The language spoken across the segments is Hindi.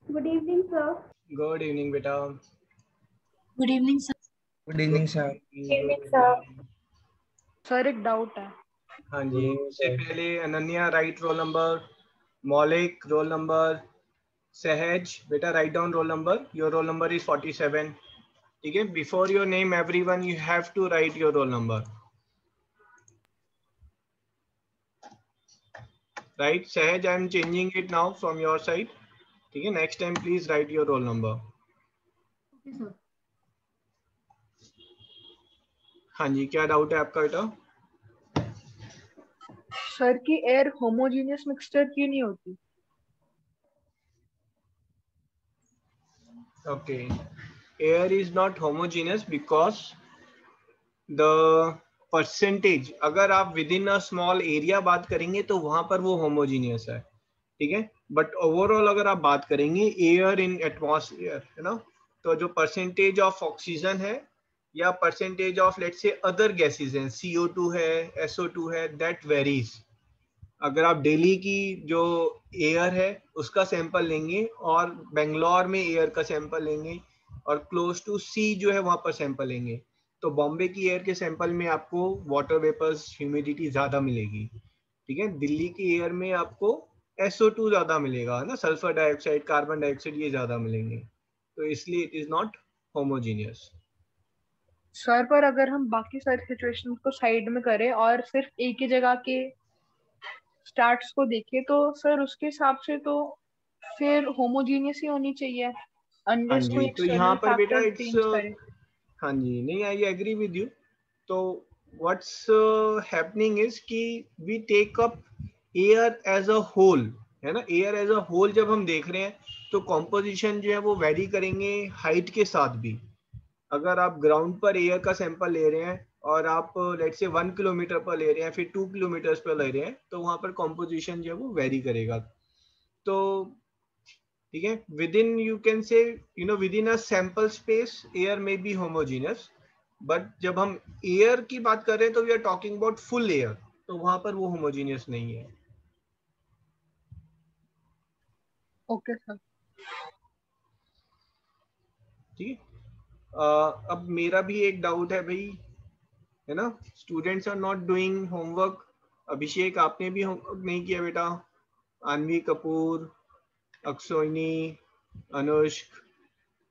Good evening, sir. Good evening, beta. Good evening sir. Good evening sir. Good evening, sir. Sir एक डाउट है. हाँ जी, उससे पहले Ananya write roll number, Maulik roll number, Sahaj बेटा write down roll number. Your roll number is 47. ठीक है, before your name everyone you have to write your roll number. Right Sahaj, I am changing it now from your side. ठीक है, next time please write your roll number. Okay sir. हाँ जी, क्या डाउट है आपका बेटा? सर की एयर होमोजीनियस मिक्सचर क्यों नहीं होती? Okay, air is not homogeneous because the percentage, अगर आप with in a small area बात करेंगे तो वहां पर वो होमोजीनियस है. ठीक है, बट ओवरऑल अगर आप बात करेंगे एयर इन एटमॉस्फेयर है ना, तो जो परसेंटेज ऑफ ऑक्सीजन है या percentage of let's say other gases हैं, CO2 है, SO2 है, दैट वेरीज. अगर आप दिल्ली की जो एयर है उसका सैंपल लेंगे और बेंगलोर में एयर का सैंपल लेंगे और क्लोज टू सी जो है वहां पर सैंपल लेंगे, तो बॉम्बे की एयर के सैंपल में आपको वाटर वेपर्स ह्यूमिडिटी ज्यादा मिलेगी. ठीक है, दिल्ली की एयर में आपको SO2 ज्यादा मिलेगा ना, सल्फर डाइऑक्साइड, कार्बन डाइऑक्साइड ये ज्यादा मिलेंगे, तो इसलिए it is not homogeneous. Sir पर अगर हम बाकी सारी सिचुएशंस को साइड में करें और सिर्फ एक ही जगह के स्टार्ट्स को देखें तो सर उसके हिसाब से तो फिर होमोजीनियस ही होनी चाहिए हाँ अनलेस कोई जी, तो यहाँ एक्सटर्नल पर बेटा फैक्टर इट्स, चेंज करे. हाँ जी, नहीं आई एग्री विद यू. तो व्हाट्स हैपनिंग इज कि we take up air as a whole, है ना. एयर एज अ होल जब हम देख रहे हैं तो कॉम्पोजिशन जो है वो वेरी करेंगे हाइट के साथ भी. अगर आप ग्राउंड पर एयर का सैंपल ले रहे हैं और आप लेट से 1 किलोमीटर पर ले रहे हैं, फिर 2 किलोमीटर पर ले रहे हैं, तो वहां पर कॉम्पोजिशन जो है वो वेरी करेगा. तो ठीक है, within you can say within a sample space air में बी होमोजीनियस, बट जब हम एयर की बात कर रहे हैं तो we are talking about full air, तो वहां पर वो होमोजीनियस नहीं है. Okay sir. ठीक है, अब मेरा भी एक डाउट है भाई, है ना. Students are not doing homework. Abhishek आपने भी होमवर्क नहीं किया बेटा. अन्वी कपूर, अक्षोइनी, अनुष्क,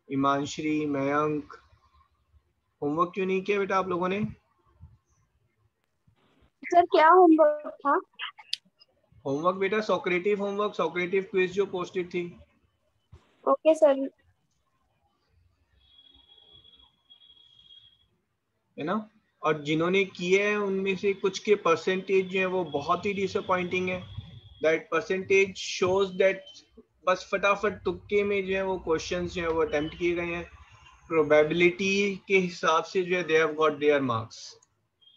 इमानश्री, मयंक, होमवर्क क्यों नहीं किया बेटा आप लोगों ने? सर क्या होमवर्क था? होमवर्क बेटा सोक्रेटिव होमवर्क, सोक्रेटिव क्विज जो पोस्टेड थी. Okay sir. है ना, और जिन्होंने किए हैं उनमें से कुछ के परसेंटेज जो है वो बहुत ही डिसअपॉइंटिंग है. दैट परसेंटेज शोज दैट बस फटाफट तुक्के में जो है वो क्वेश्चंस जो है वो अटेम्प्ट किए गए हैं, प्रोबेबिलिटी के हिसाब से जो है they have got there marks,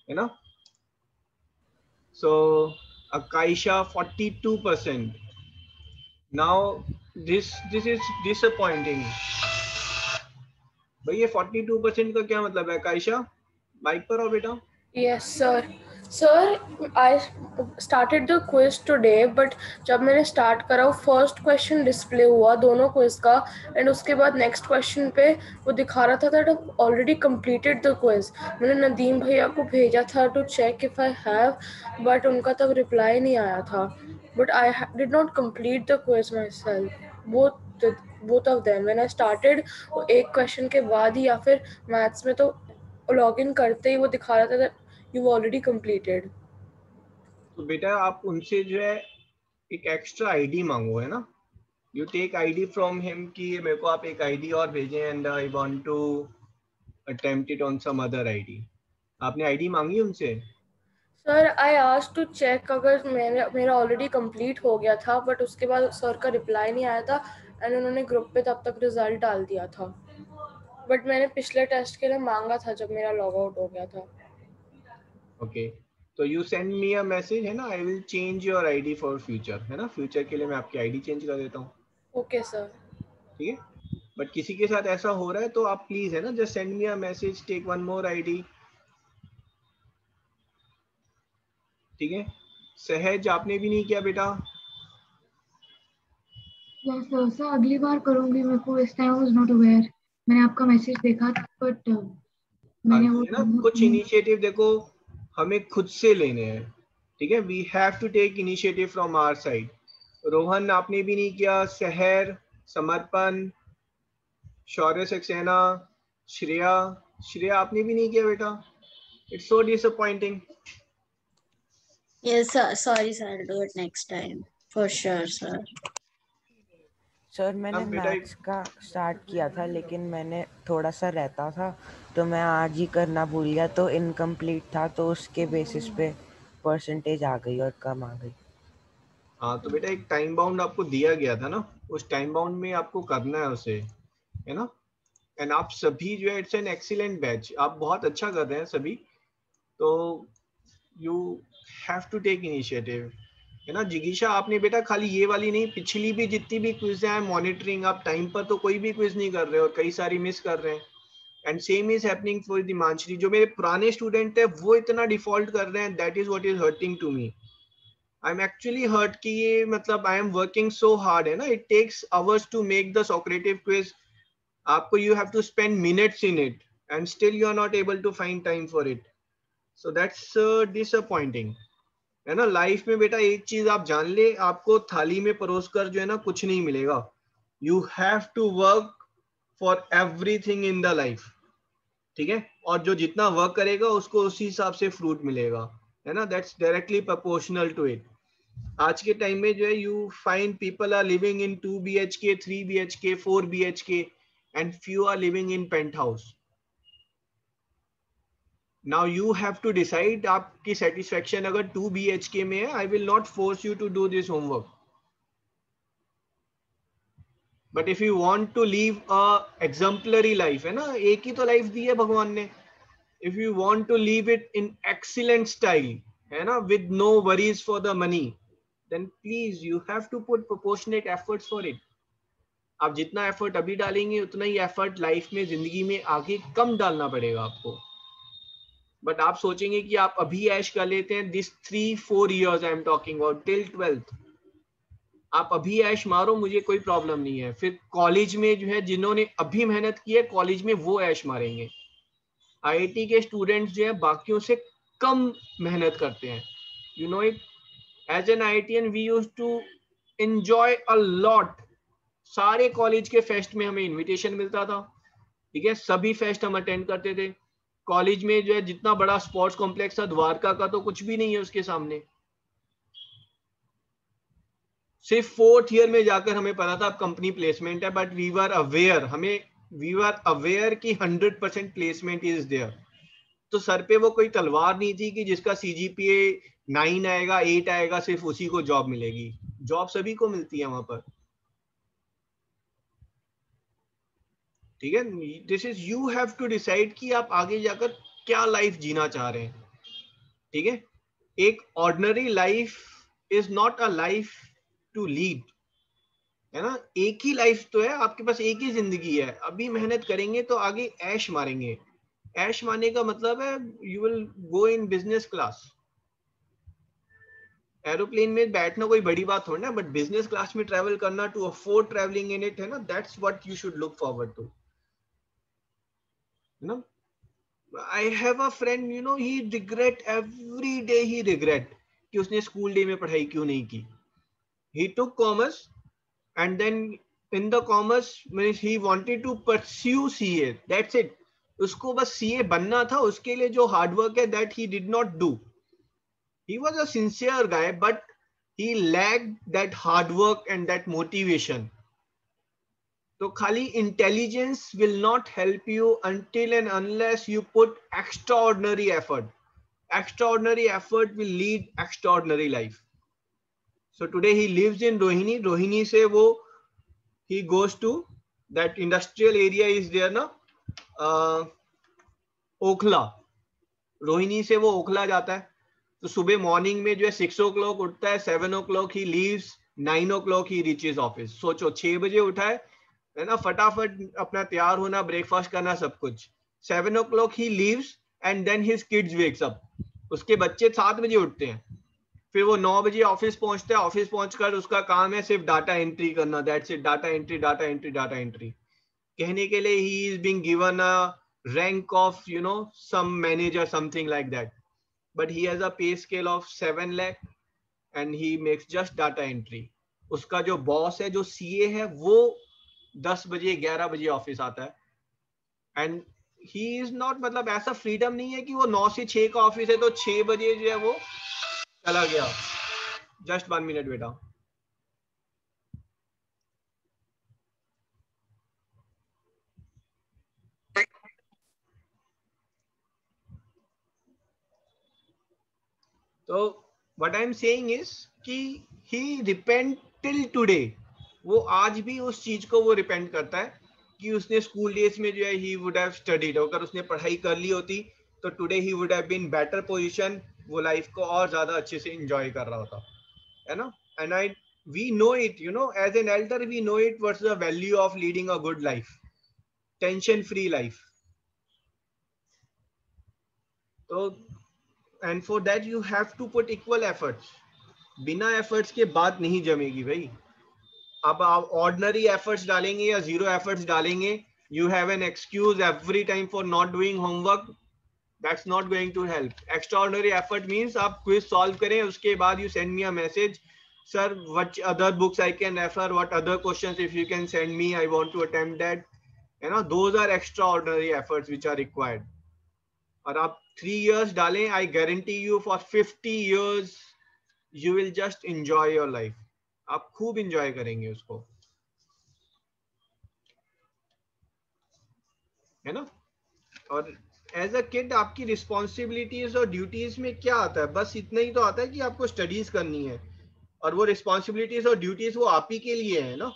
है ना. सो अकाइशा 42%. Now this is disappointing. भाई ये 42% का क्या मतलब है? अकाइशा माइक पर आओ बेटा. Yes, sir. Sir, I started the quiz today, but जब मैंने स्टार्ट करा वो फर्स्ट क्वेश्चन डिस्प्ले हुआ दोनों क्विज का, एंड उसके बाद नेक्स्ट क्वेश्चन पे वो दिखा रहा था that I already completed the quiz. मैंने नदीम भैया को भेजा था to check if I have, but उनका तब रिप्लाई नहीं आया था. But I did not complete the quiz myself. Both of them when I started, वो एक क्वेश्चन के बाद ही या फिर मैथ्स में तो लॉग इन करते ही वो दिखा रहा था दैट यू ऑलरेडी कंप्लीटेड. तो बेटा आप उनसे जो है एक एक्स्ट्रा आईडी मांगो, है ना. You take ID from him कि मेरे को आप एक आईडी और भेजें and I want to attempt it on some other ID. आपने आईडी मांगी उनसे? Sir I asked to check अगर मेरा ऑलरेडी कंप्लीट हो गया था, बट उसके बाद सर का रिप्लाई नहीं आया था एंड उन्होंने ग्रुप पे तब तक रिजल्ट डाल दिया था. बट मैंने पिछले टेस्ट के लिए मांगा था जब मेरा लॉग आउट हो गया था. ओके, तो you send me a message, है ना. I will change your ID for future, है ना. फ्यूचर के लिए मैं आपकी आईडी चेंज कर देता हूँ. Okay sir. ठीक है, बट किसी के साथ ऐसा हो रहा है तो आप प्लीज, है ना, just send me a message, take one more ID. ठीक है, सहज आपने भी नहीं किया बेटा. यस सर, सर अगली बार करूंगी, मेरे को इस टाइम वाज नॉट अवेयर, मैंने आपका मैसेज देखा बट मैंने वो है ना, कुछ इनिशिएटिव देखो हमें खुद से लेने हैं, ठीक है। We have to take initiative from our side. Rohan आपने भी नहीं किया, सहर, समर्पण, शौर्य सक्सेना, श्रेया, श्रेया आपने भी नहीं किया बेटा। It's so disappointing. Yes, sir. Sorry, sir. I'll do it next time. For sure, sir. Sir मैंने अब बेटा मैथ्स का स्टार्ट किया था लेकिन मैंने थोड़ा सा रहता था तो मैं आज ही करना भूल गया, तो इनकम्प्लीट था, तो उसके बेसिस पे परसेंटेज आ गई और कम आ गई। हाँ तो बेटा एक टाइम बाउंड आपको दिया गया था ना, उस टाइम बाउंड में आपको करना है उसे, है ना। एंड आप सभी जो है, इट्स एन एक्सीलेंट बैच, आप बहुत अच्छा कर रहे हैं सभी, तो you have to take initiative, है ना। जिगीशा आपने बेटा खाली ये वाली नहीं, पिछली भी जितनी भी क्विज है मॉनिटरिंग, आप टाइम पर तो कोई भी क्विज नहीं कर रहे और कई सारी मिस कर रहे हैं। And same is happening for Dimanshri, जो मेरे पुराने स्टूडेंट है वो इतना डिफॉल्ट कर रहे हैं, that is what is hurting to me. I am actually hurt कि ये मतलब I am working so hard, है ना, it takes hours to make the Socrative quiz, आपको you have to spend minutes in it and still you are not able to find time for it, so that's disappointing, है ना। लाइफ में बेटा एक चीज आप जान ले, आपको थाली में परोस कर जो है ना कुछ नहीं मिलेगा, you have to work for everything in the life, ठीक है। और जो जितना वर्क करेगा उसको उसी हिसाब से फ्रूट मिलेगा, है ना, that's directly proportional to it. आज के टाइम में जो है you find people are living in 2 BHK, 3 BHK, 4 BHK and few are living in penthouse. Now you have to decide आपकी सेटिस्फेक्शन अगर 2 BHK में है, I will not force you to do this homework, but if you want to live a exemplary life, है ना, एक ही तो लाइफ दी है भगवान ने, if you want to leave it in excellent style, है ना, with no worries for the money, then please you have to put proportionate efforts for it. आप जितना एफर्ट अभी डालेंगे उतना ही एफर्ट लाइफ में, जिंदगी में आगे कम डालना पड़ेगा आपको। बट आप सोचेंगे कि आप अभी ऐश कर लेते हैं, this 3-4 years I am talking about till 12th, आप अभी ऐश मारो, मुझे कोई प्रॉब्लम नहीं है। फिर कॉलेज में जो है जिन्होंने अभी मेहनत की है कॉलेज में वो ऐश मारेंगे। आईआईटी के स्टूडेंट्स जो है बाकियों से कम मेहनत करते हैं, you know it. As an IITian we used to enjoy a lot, सारे कॉलेज के फेस्ट में हमें इनविटेशन मिलता था, ठीक है, सभी फेस्ट हम अटेंड करते थे। कॉलेज में जो है जितना बड़ा स्पोर्ट्स कॉम्प्लेक्स था द्वारका का, तो कुछ भी नहीं है उसके सामने। सिर्फ 4th ईयर में जाकर हमें पता था अब कंपनी प्लेसमेंट है, बट वी वर अवेयर कि 100% प्लेसमेंट इज देयर। तो सर पे वो कोई तलवार नहीं थी कि जिसका CGPA 9 आएगा, 8 आएगा, सिर्फ उसी को जॉब मिलेगी। जॉब सभी को मिलती है वहां पर, ठीक है। This is, you have to decide कि आप आगे जाकर क्या लाइफ जीना चाह रहे हैं, ठीक है। एक ordinary life is not a life to lead, है ना। एक ही लाइफ तो है आपके पास, एक ही जिंदगी है, अभी मेहनत करेंगे तो आगे ऐश मारेंगे। ऐश मारने का मतलब है you will go in business class. Aeroplane में बैठना कोई बड़ी बात थोड़ी ना, बट बिजनेस क्लास में ट्रैवल करना, to afford travelling in it, है ना, that's what you should look forward to, है ना। I have a friend, you know, he regret every day, he regret कि उसने स्कूल डे में पढ़ाई क्यों नहीं की। He took commerce and then in the commerce means he wanted to pursue CA, that's it, उसको बस CA बनना था, उसके लिए जो हार्ड वर्क है that he did not do. He was a sincere guy but he lacked that hard work and that motivation. तो खाली intelligence will not help you until and unless you put extraordinary effort. Extraordinary effort will lead extraordinary life. So today he lives in Rohini. Rohini से वो he goes to that industrial area is there ना, ओखला। रोहिणी से वो ओखला जाता है, तो सुबह मॉर्निंग में जो है 6 o'clock उठता है, 7 o'clock he leaves, 9 o'clock he reaches office. सोचो 6 बजे उठा है ना, फटाफट अपना तैयार होना, ब्रेकफास्ट करना, सब कुछ। 7 o'clock he leaves and then his kids wakes up, उसके बच्चे 7 बजे उठते हैं, फिर वो 9 बजे ऑफिस पहुंचता है, ऑफिस पहुंचकर उसका काम है सिर्फ डाटा एंट्री करना, that's it, data entry data entry data entry. कहने के लिए he is being given a rank of you know some manager something like that, but he has a pay scale of 7 lakh and he makes just data entry. उसका जो बॉस है, जो सीए है, वो 10 बजे 11 बजे ऑफिस आता है एंड ही इज नॉट, मतलब ऐसा फ्रीडम नहीं है कि वो 9 से 6 का ऑफिस है तो 6 बजे जो है वो चला गया। जस्ट 1 मिनट बेटा। तो what I am saying is कि ही रिपेंट टिल टुडे, वो आज भी उस चीज को वो रिपेंट करता है कि उसने स्कूल डेज में जो है ही वुड हैव स्टडीड, अगर उसने पढ़ाई कर ली होती तो today he would have been better position, वो लाइफ को और ज्यादा अच्छे से एंजॉय कर रहा होता है ना। And I we know it, you know, as an elder we know it what's the value of leading a good life, tension free life. तो and for that you have to put equal efforts, बिना एफर्ट्स के बात नहीं जमेगी भाई। अब आप ऑर्डिनरी एफर्ट्स डालेंगे या जीरो एफर्ट्स डालेंगे, you have an excuse every time for not doing homework, that's not going to help. Extraordinary effort means आप क्विज सॉल्व करें, उसके बाद you send me a message, sir what other books I can refer, what other questions if you can send me, I want to attempt that, you know, those are extraordinary efforts which are required. और आप 3 years डालें, I guarantee you for 50 years you will just enjoy your life, आप खूब एंजॉय करेंगे उसको, है ना। और एज अ किड आपकी रिस्पॉन्सिबिलिटीज और ड्यूटीज में क्या आता है, बस इतना ही तो आता है कि आपको स्टडीज करनी है, और वो रिस्पॉन्सिबिलिटीज और ड्यूटीज वो आप ही के लिए है ना,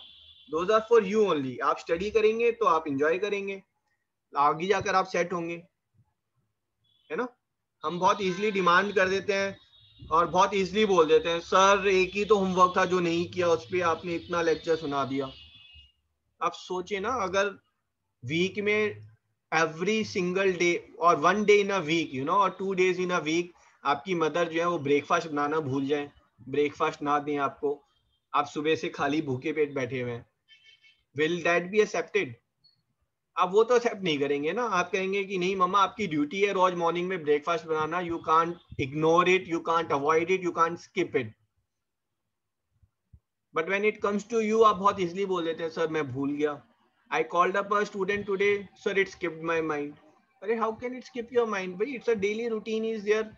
those are for you only. आप स्टडी करेंगे तो आप एंजॉय करेंगे, आगे जाकर आप सेट होंगे, है ना। हम बहुत इजीली डिमांड कर देते हैं और बहुत इजीली बोल देते हैं, सर एक ही तो होमवर्क था जो नहीं किया, उस पर आपने इतना लेक्चर सुना दिया। आप सोचिए ना, अगर वीक में एवरी सिंगल डे और 1 day in a week, you know, और 2 days इन अ वीक आपकी मदर जो है वो ब्रेकफास्ट बनाना भूल जाए, ब्रेकफास्ट ना दें आपको, आप सुबह से खाली भूखे पेट बैठे हुए हैं, विल दैट बी एक्सेप्टेड? आप वो तो एक्सेप्ट नहीं करेंगे ना, आप कहेंगे कि नहीं मम्मा आपकी ड्यूटी है रोज मॉर्निंग में ब्रेकफास्ट बनाना, you can't ignore it, you can't avoid it, you can't skip it. But when it comes to you, आप बहुत इजीली बोल देते हैं, सर मैं भूल गया, I called up a student today, sir it skipped my mind. अरे how can it skip your mind भाई, it's a daily routine is there,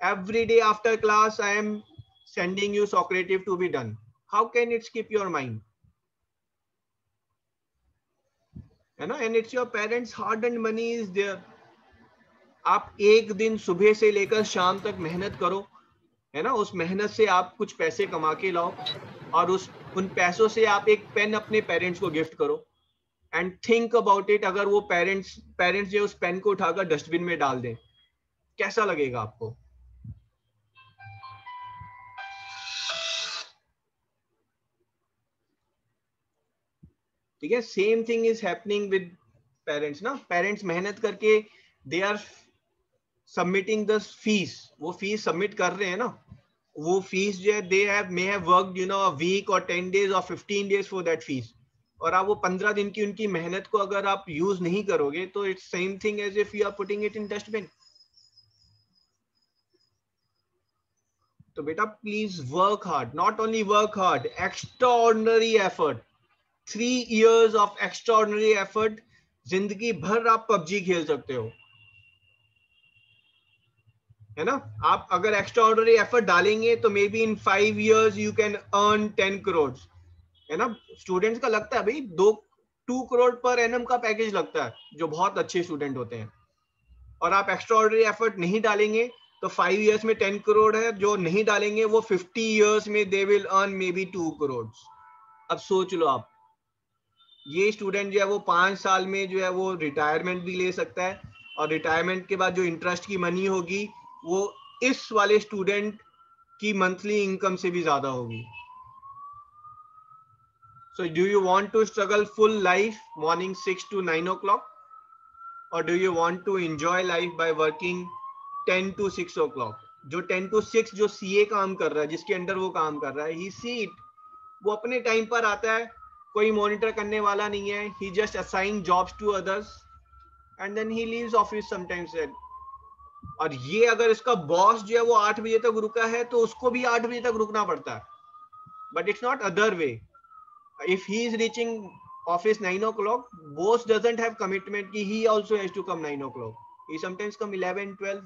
every day after class I am sending you Socrative to be done, how can it skip your mind, है ना। And it's your parents hard and money is there. आप एक दिन सुबह से लेकर शाम तक मेहनत करो, है ना, उस मेहनत से आप कुछ पैसे कमा के लाओ, और उन पैसों से आप एक पेन अपने पेरेंट्स को गिफ्ट करो, एंड थिंक अबाउट इट, अगर वो पेरेंट्स जो उस पेन को उठाकर डस्टबिन में डाल दें, कैसा लगेगा आपको? ठीक है, same thing is happening with parents ना। पेरेंट्स मेहनत करके they are submitting the fees, वो फीस सबमिट कर रहे हैं ना, वो फीस जो है they have may have worked, you know, a week और 10 days और 15 days फॉर दैट फीस, और आप वो 15 दिन की उनकी मेहनत को अगर आप यूज नहीं करोगे तो it's same thing as if you are putting it in dustbin. तो बेटा please work hard, not only work hard, extraordinary effort, 3 years of extraordinary effort, जिंदगी भर आप पबजी खेल सकते हो, है ना। आप अगर एक्स्ट्राऑर्डिनरी एफर्ट डालेंगे तो may be in 5 years you can earn 10 crores, है ना। स्टूडेंट्स का लगता है भाई 2 crore पर एनम का पैकेज लगता है, जो बहुत अच्छे स्टूडेंट होते हैं, और आप एक्स्ट्राऑर्डिनरी एफर्ट नहीं डालेंगे तो 5 years में 10 crore है, जो नहीं डालेंगे वो 50 years में they will earn may be 2 crores। अब सोच लो आप, ये स्टूडेंट जो है वो 5 साल में जो है वो रिटायरमेंट भी ले सकता है, और रिटायरमेंट के बाद जो इंटरेस्ट की मनी होगी वो इस वाले स्टूडेंट की मंथली इनकम से भी ज्यादा होगी। So do you want to struggle full life morning 6 to 9 o'clock, or do you want to enjoy life by working 10 to 6 o'clock? जो 10 to 6 जो सीए काम कर रहा है, जिसके अंडर वो काम कर रहा है, ही सी इट, वो अपने टाइम पर आता है, कोई मॉनिटर करने वाला नहीं है, he just assign jobs to others and then he leaves office sometimes. और ये अगर इसका बॉस जो है वो 8 बजे तक रुका है तो उसको भी 8 बजे तक रुकना पड़ता है, but it's not other way. If he is reaching office 9 o'clock, boss doesn't have commitment कि he also has to come 9 o'clock, he sometimes come 11 12,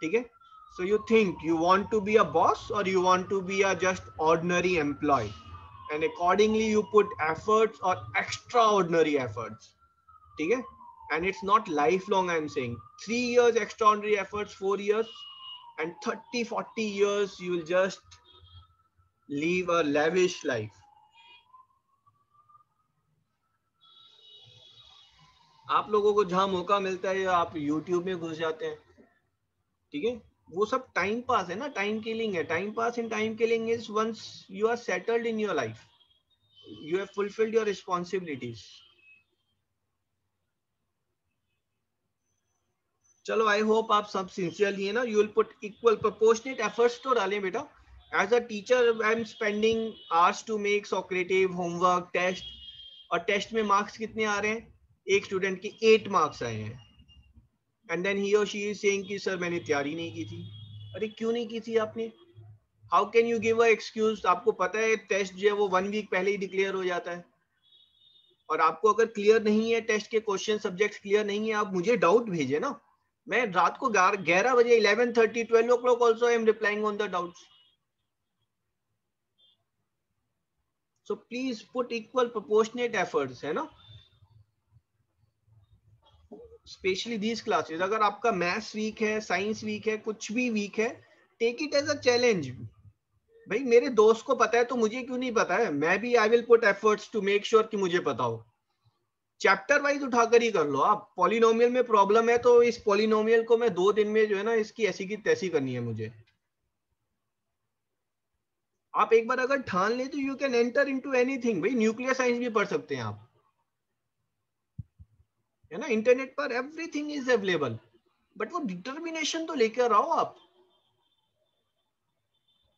ठीक है। So you think you want to be a boss or you want to be a just ordinary employee, and accordingly you put efforts or extraordinary efforts, ठीक है। And it's not lifelong, I'm saying 3 years extraordinary efforts, 4 years, and 30-40 years you will just live a lavish life. आप लोगों को जहां मौका मिलता है आप YouTube में घुस जाते हैं, ठीक है। वो सब टाइम पास है ना, टाइम किलिंग है। Time pass and time killing is once you are settled in your life, you have fulfilled your responsibilities. चलो, आई होप आप सब सिंसियरली है ना, you will put equal proportionate efforts तो डालें बेटा। As a teacher I am spending hours to make Socrative homework test, और टेस्ट में मार्क्स कितने आ रहे हैं? एक स्टूडेंट के 8 मार्क्स आए हैं, एंड देन ही और शी इज सेइंग कि सर मैंने तैयारी नहीं की थी। अरे क्यों नहीं की थी आपने? How can you give a excuse? आपको पता है टेस्ट जो है वो 1 वीक पहले ही डिक्लेयर हो जाता है, और आपको अगर क्लियर नहीं है टेस्ट के क्वेश्चन सब्जेक्ट क्लियर नहीं है, आप मुझे डाउट भेजे ना। मैं रात को 11 बजे 11:30 12 o'clock also I am replying on the doubts. So please put equal proportionate efforts, है ना, स्पेशली दीज क्लासेस। अगर आपका मैथ्स वीक है, साइंस वीक है, कुछ भी वीक है, take it as a challenge. भाई मेरे दोस्त को पता है तो मुझे क्यों नहीं पता है? मैं भी I will put efforts to make sure कि मुझे पता हो। चैप्टर वाइज उठाकर ही कर लो आप। पॉलिनोमियल में प्रॉब्लम है तो इस पॉलिनोमियल को मैं 2 दिन में जो है ना इसकी ऐसी की तैसी करनी है मुझे। आप एक बार अगर ठान ले तो you can enter into anything. भाई न्यूक्लियर साइंस भी पढ़ सकते हैं आप, है ना, इंटरनेट पर एवरीथिंग इज अवेलेबल, बट वो डिटर्मिनेशन तो लेकर आओ आप,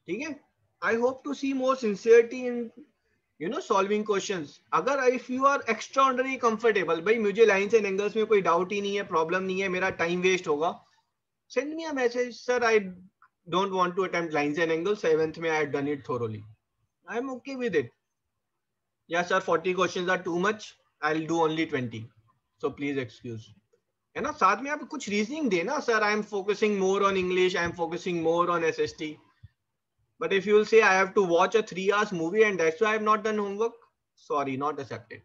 ठीक है। I hope to see more sincerity in you know solving questions. अगर if you are extraordinary comfortable, भाई मुझे लाइन्स एंड एंगल्स में कोई डाउट ही नहीं है, प्रॉब्लम नहीं है, मेरा टाइम वेस्ट होगा, send me a message, sir I don't want to attempt lines and angles, 7th में I had done it thoroughly, I am okay with it. या sir 40 questions are too much, I will do only 20, so please excuse, है ना। साथ में आप कुछ रीजनिंग देना, sir I am focusing more on English, I am focusing more on SST. But if you will say I have to watch a 3 hours movie and that's why I have not done homework, sorry, not accepted.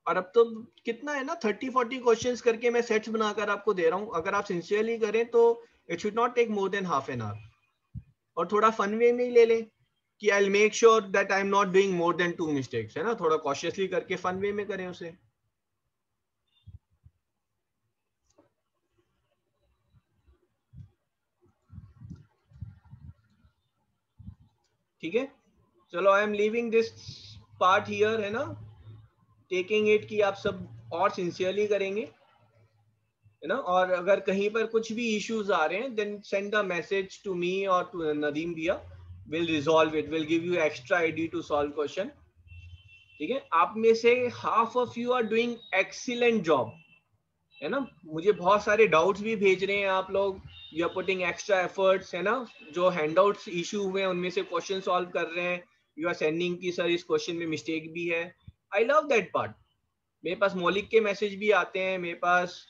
और अब तो कितना है ना, 30-40 क्वेश्चंस करके मैं सेट्स बनाकर आपको दे रहा हूं। अगर आप सिंसियरली करें तो it should not take more than half an hour. और थोड़ा फन वे में ही ले लें कि I will make sure that I am not doing more than 2 mistakes, है ना। थोड़ा कॉशियसली करके फन वे में करें उसे। ठीक है, चलो I am leaving this part here, है ना, टेकिंग इट कि आप सब और सिंसियरली करेंगे, है ना। और अगर कहीं पर कुछ भी इश्यूज आ रहे हैं then send a message to me और टू नदीम भैया, will resolve it, will give you extra ID to solve question, ठीक है। आप में से half of you are doing excellent job, है ना। मुझे बहुत सारे डाउट्स भी भेज रहे हैं आप लोग, you are putting extra efforts, है ना। जो हैंडआउट्स इशू हुए हैं उनमें से क्वेश्चन सॉल्व कर रहे हैं, यू आर सेंडिंग कि सर इस क्वेश्चन में मिस्टेक भी है। I love that part. मेरे पास मौलिक के मैसेज भी आते हैं, मेरे पास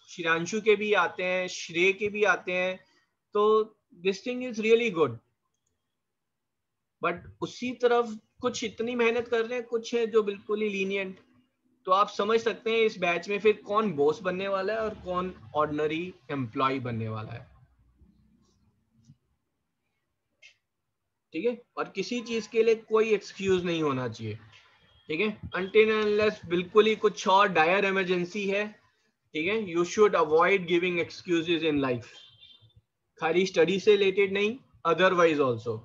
श्रीरांशु के भी आते हैं, श्रेय के भी आते हैं, तो this thing is really good. But उसी तरफ कुछ इतनी मेहनत कर रहे हैं, कुछ है जो बिल्कुल ही लीनियंट। तो आप समझ सकते हैं इस बैच में फिर कौन बॉस बनने वाला है और कौन ऑर्डिनरी एम्प्लॉय बनने वाला है, ठीक है। और किसी चीज के लिए कोई एक्सक्यूज नहीं होना चाहिए, ठीक है, अनटिल अनलेस बिल्कुल ही कुछ और डायर इमरजेंसी है, ठीक है। You should avoid giving excuses in life, खाली स्टडी से रिलेटेड नहीं, अदरवाइज ऑल्सो,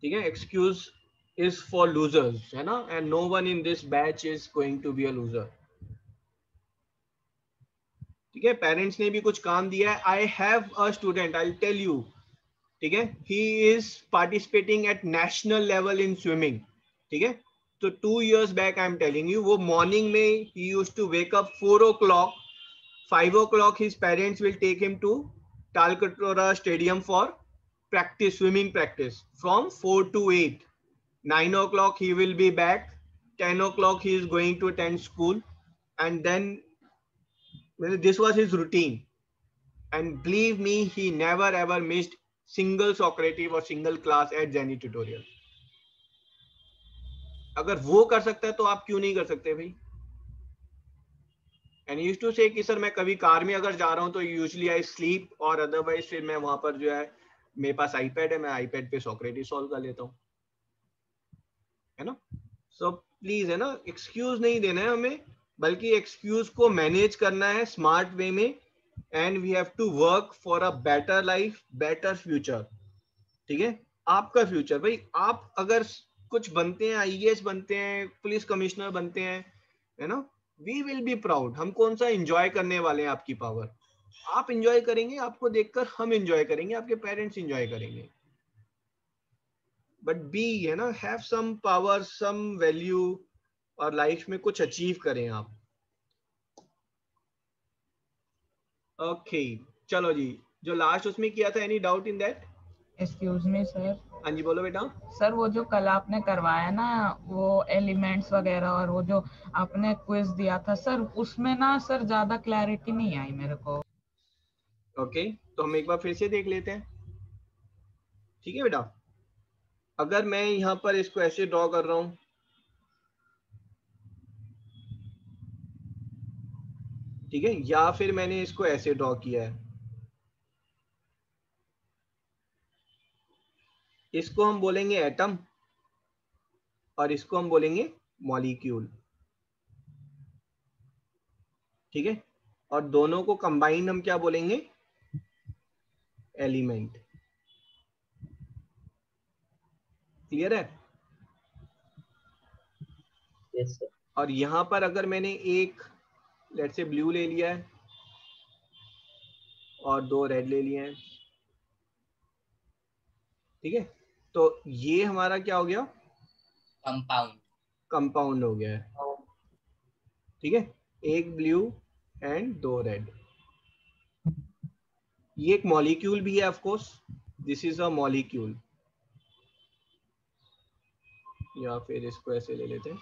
ठीक है। एक्सक्यूज is for losers, है ना, and no one in this batch is going to be a loser, ठीक है, पेरेंट्स ने भी कुछ काम दिया है. I have a student, I will tell you. ठीक है, he is participating at national level in swimming. ठीक है, तो 2 years back I am telling you, वो मॉर्निंग में ही used to wake up 4 o'clock. 5 o'clock his parents will take him to Talkatore Stadium for practice, swimming practice from 4 to 8. 9 o'clock he will be back. 10 o'clock he is going to attend school, and then this was his routine. And believe me, he never ever missed single Socrates or single class at Zenny tutorial. अगर वो कर सकता है तो आप क्यों नहीं कर सकते भाई? And he used to say कि सर मैं कभी कार में अगर जा रहा हूँ तो यूजली आई स्लीप, और अदरवाइज फिर मैं वहां पर जो है, मेरे पास आईपैड है, मैं आईपैड पे सॉक्रेटिस सॉल्व कर लेता हूँ, है ना. सो प्लीज, है ना, एक्सक्यूज नहीं देना है हमें, बल्कि एक्सक्यूज को मैनेज करना है स्मार्ट वे में. And we have to work for a better life, better future. ठीक है, आपका फ्यूचर भाई, आप अगर कुछ बनते हैं, आईएएस बनते हैं, पुलिस कमिश्नर बनते हैं, है ना, वी विल बी प्राउड. हम कौन सा एंजॉय करने वाले हैं आपकी पावर? आप एंजॉय करेंगे, आपको देखकर हम एंजॉय करेंगे, आपके पेरेंट्स एंजॉय करेंगे. बट बी, है ना, have some power, some value, और लाइफ में कुछ अचीव करें आप. ओके, चलो जी, जो लास्ट उसमें किया था, any doubt in that? Excuse me sir. हाँ जी, बोलो बेटा. सर वो जो कल आपने करवाया ना, वो एलिमेंट्स वगैरह, और वो जो आपने क्विज दिया था सर, उसमें ना सर ज्यादा क्लैरिटी नहीं आई मेरे को. ओके, तो हम एक बार फिर से देख लेते हैं. ठीक है बेटा, अगर मैं यहाँ पर इसको ऐसे ड्रॉ कर रहा हूँ, ठीक है, या फिर मैंने इसको ऐसे ड्रॉ किया है, इसको हम बोलेंगे एटम और इसको हम बोलेंगे मॉलिक्यूल. ठीक है, और दोनों को कंबाइन हम क्या बोलेंगे? एलिमेंट. क्लियर है? Yes sir. और यहां पर अगर मैंने एक, लेट्स से ब्लू ले लिया है और 2 रेड ले लिए हैं, ठीक है, तो ये हमारा क्या हो गया? कंपाउंड हो गया है. ठीक है, एक ब्लू एंड 2 रेड. ये एक मॉलिक्यूल भी है, of course this is a molecule, या फिर इसको ऐसे ले लेते हैं.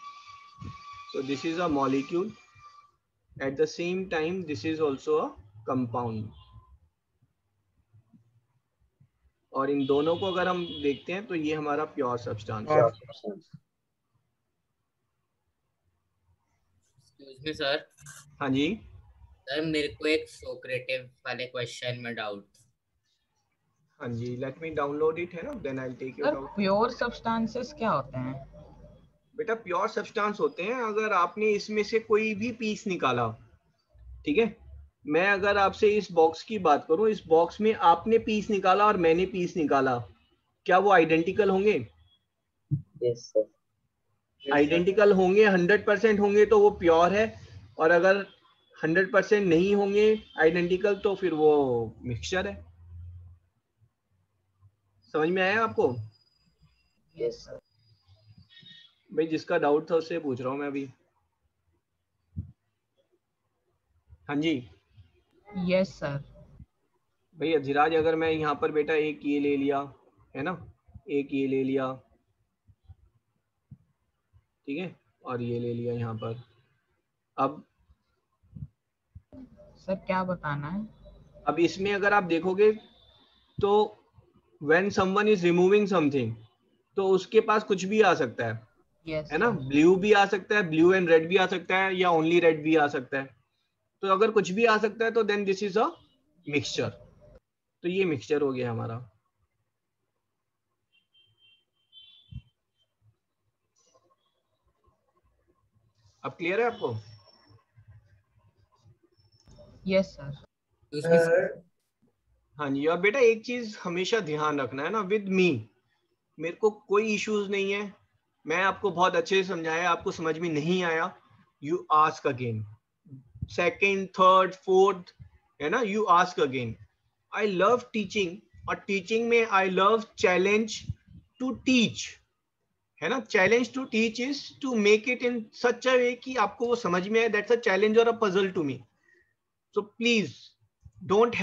So this is a molecule, at the same time this is also a compound. और इन दोनों को अगर हम देखते हैं तो ये हमारा प्योर सब्सटेंस है. Excuse me sir. हाँ जी सर, मेरे को एक सोक्रेटिव वाले क्वेश्चन में डाउट. हाँ जी, लेट मी डाउनलोड इट, है ना, then I will take your sir doubt. Pure substances क्या होते हैं? बेटा प्योर सब्सटेंस होते हैं अगर आपने इसमें से कोई भी पीस निकाला. ठीक है, मैं अगर आपसे इस बॉक्स की बात करूं, इस बॉक्स में आपने पीस निकाला और मैंने पीस निकाला, क्या वो आइडेंटिकल होंगे? Yes sir. आइडेंटिकल होंगे, 100% होंगे तो वो प्योर है, और अगर 100% नहीं होंगे आइडेंटिकल तो फिर वो मिक्सचर है. समझ में आया आपको? Yes sir. भाई जिसका डाउट था उससे पूछ रहा हूँ मैं अभी. हाँ जी यस सर. भैया धीराज, अगर मैं यहाँ पर बेटा एक ये ले लिया, है ना, एक ये ले लिया, ठीक है, और ये ले लिया यहाँ पर, अब सर क्या बताना है? अब इसमें अगर आप देखोगे तो when someone is removing something, तो उसके पास कुछ भी आ सकता है, yes, है ना, ब्लू भी आ सकता है, ब्लू एंड रेड भी आ सकता है, या ओनली रेड भी आ सकता है. तो अगर कुछ भी आ सकता है तो then this is a mixture. तो ये मिक्सचर हो गया हमारा. अब क्लियर है आपको? Yes sir. हाँ जी, और बेटा एक चीज हमेशा ध्यान रखना है ना, विद मी मेरे को कोई इश्यूज नहीं है. मैं आपको बहुत अच्छे से समझाया, आपको समझ में नहीं आया, you ask again. Second, third, fourth, है ना, you ask again. I love teaching, और टीचिंग में I love challenge to teach, है ना. Challenge to teach is to make it in such a way कि आपको वो समझ में आए. दैट्स अ चैलेंज और a puzzle to me. So please don't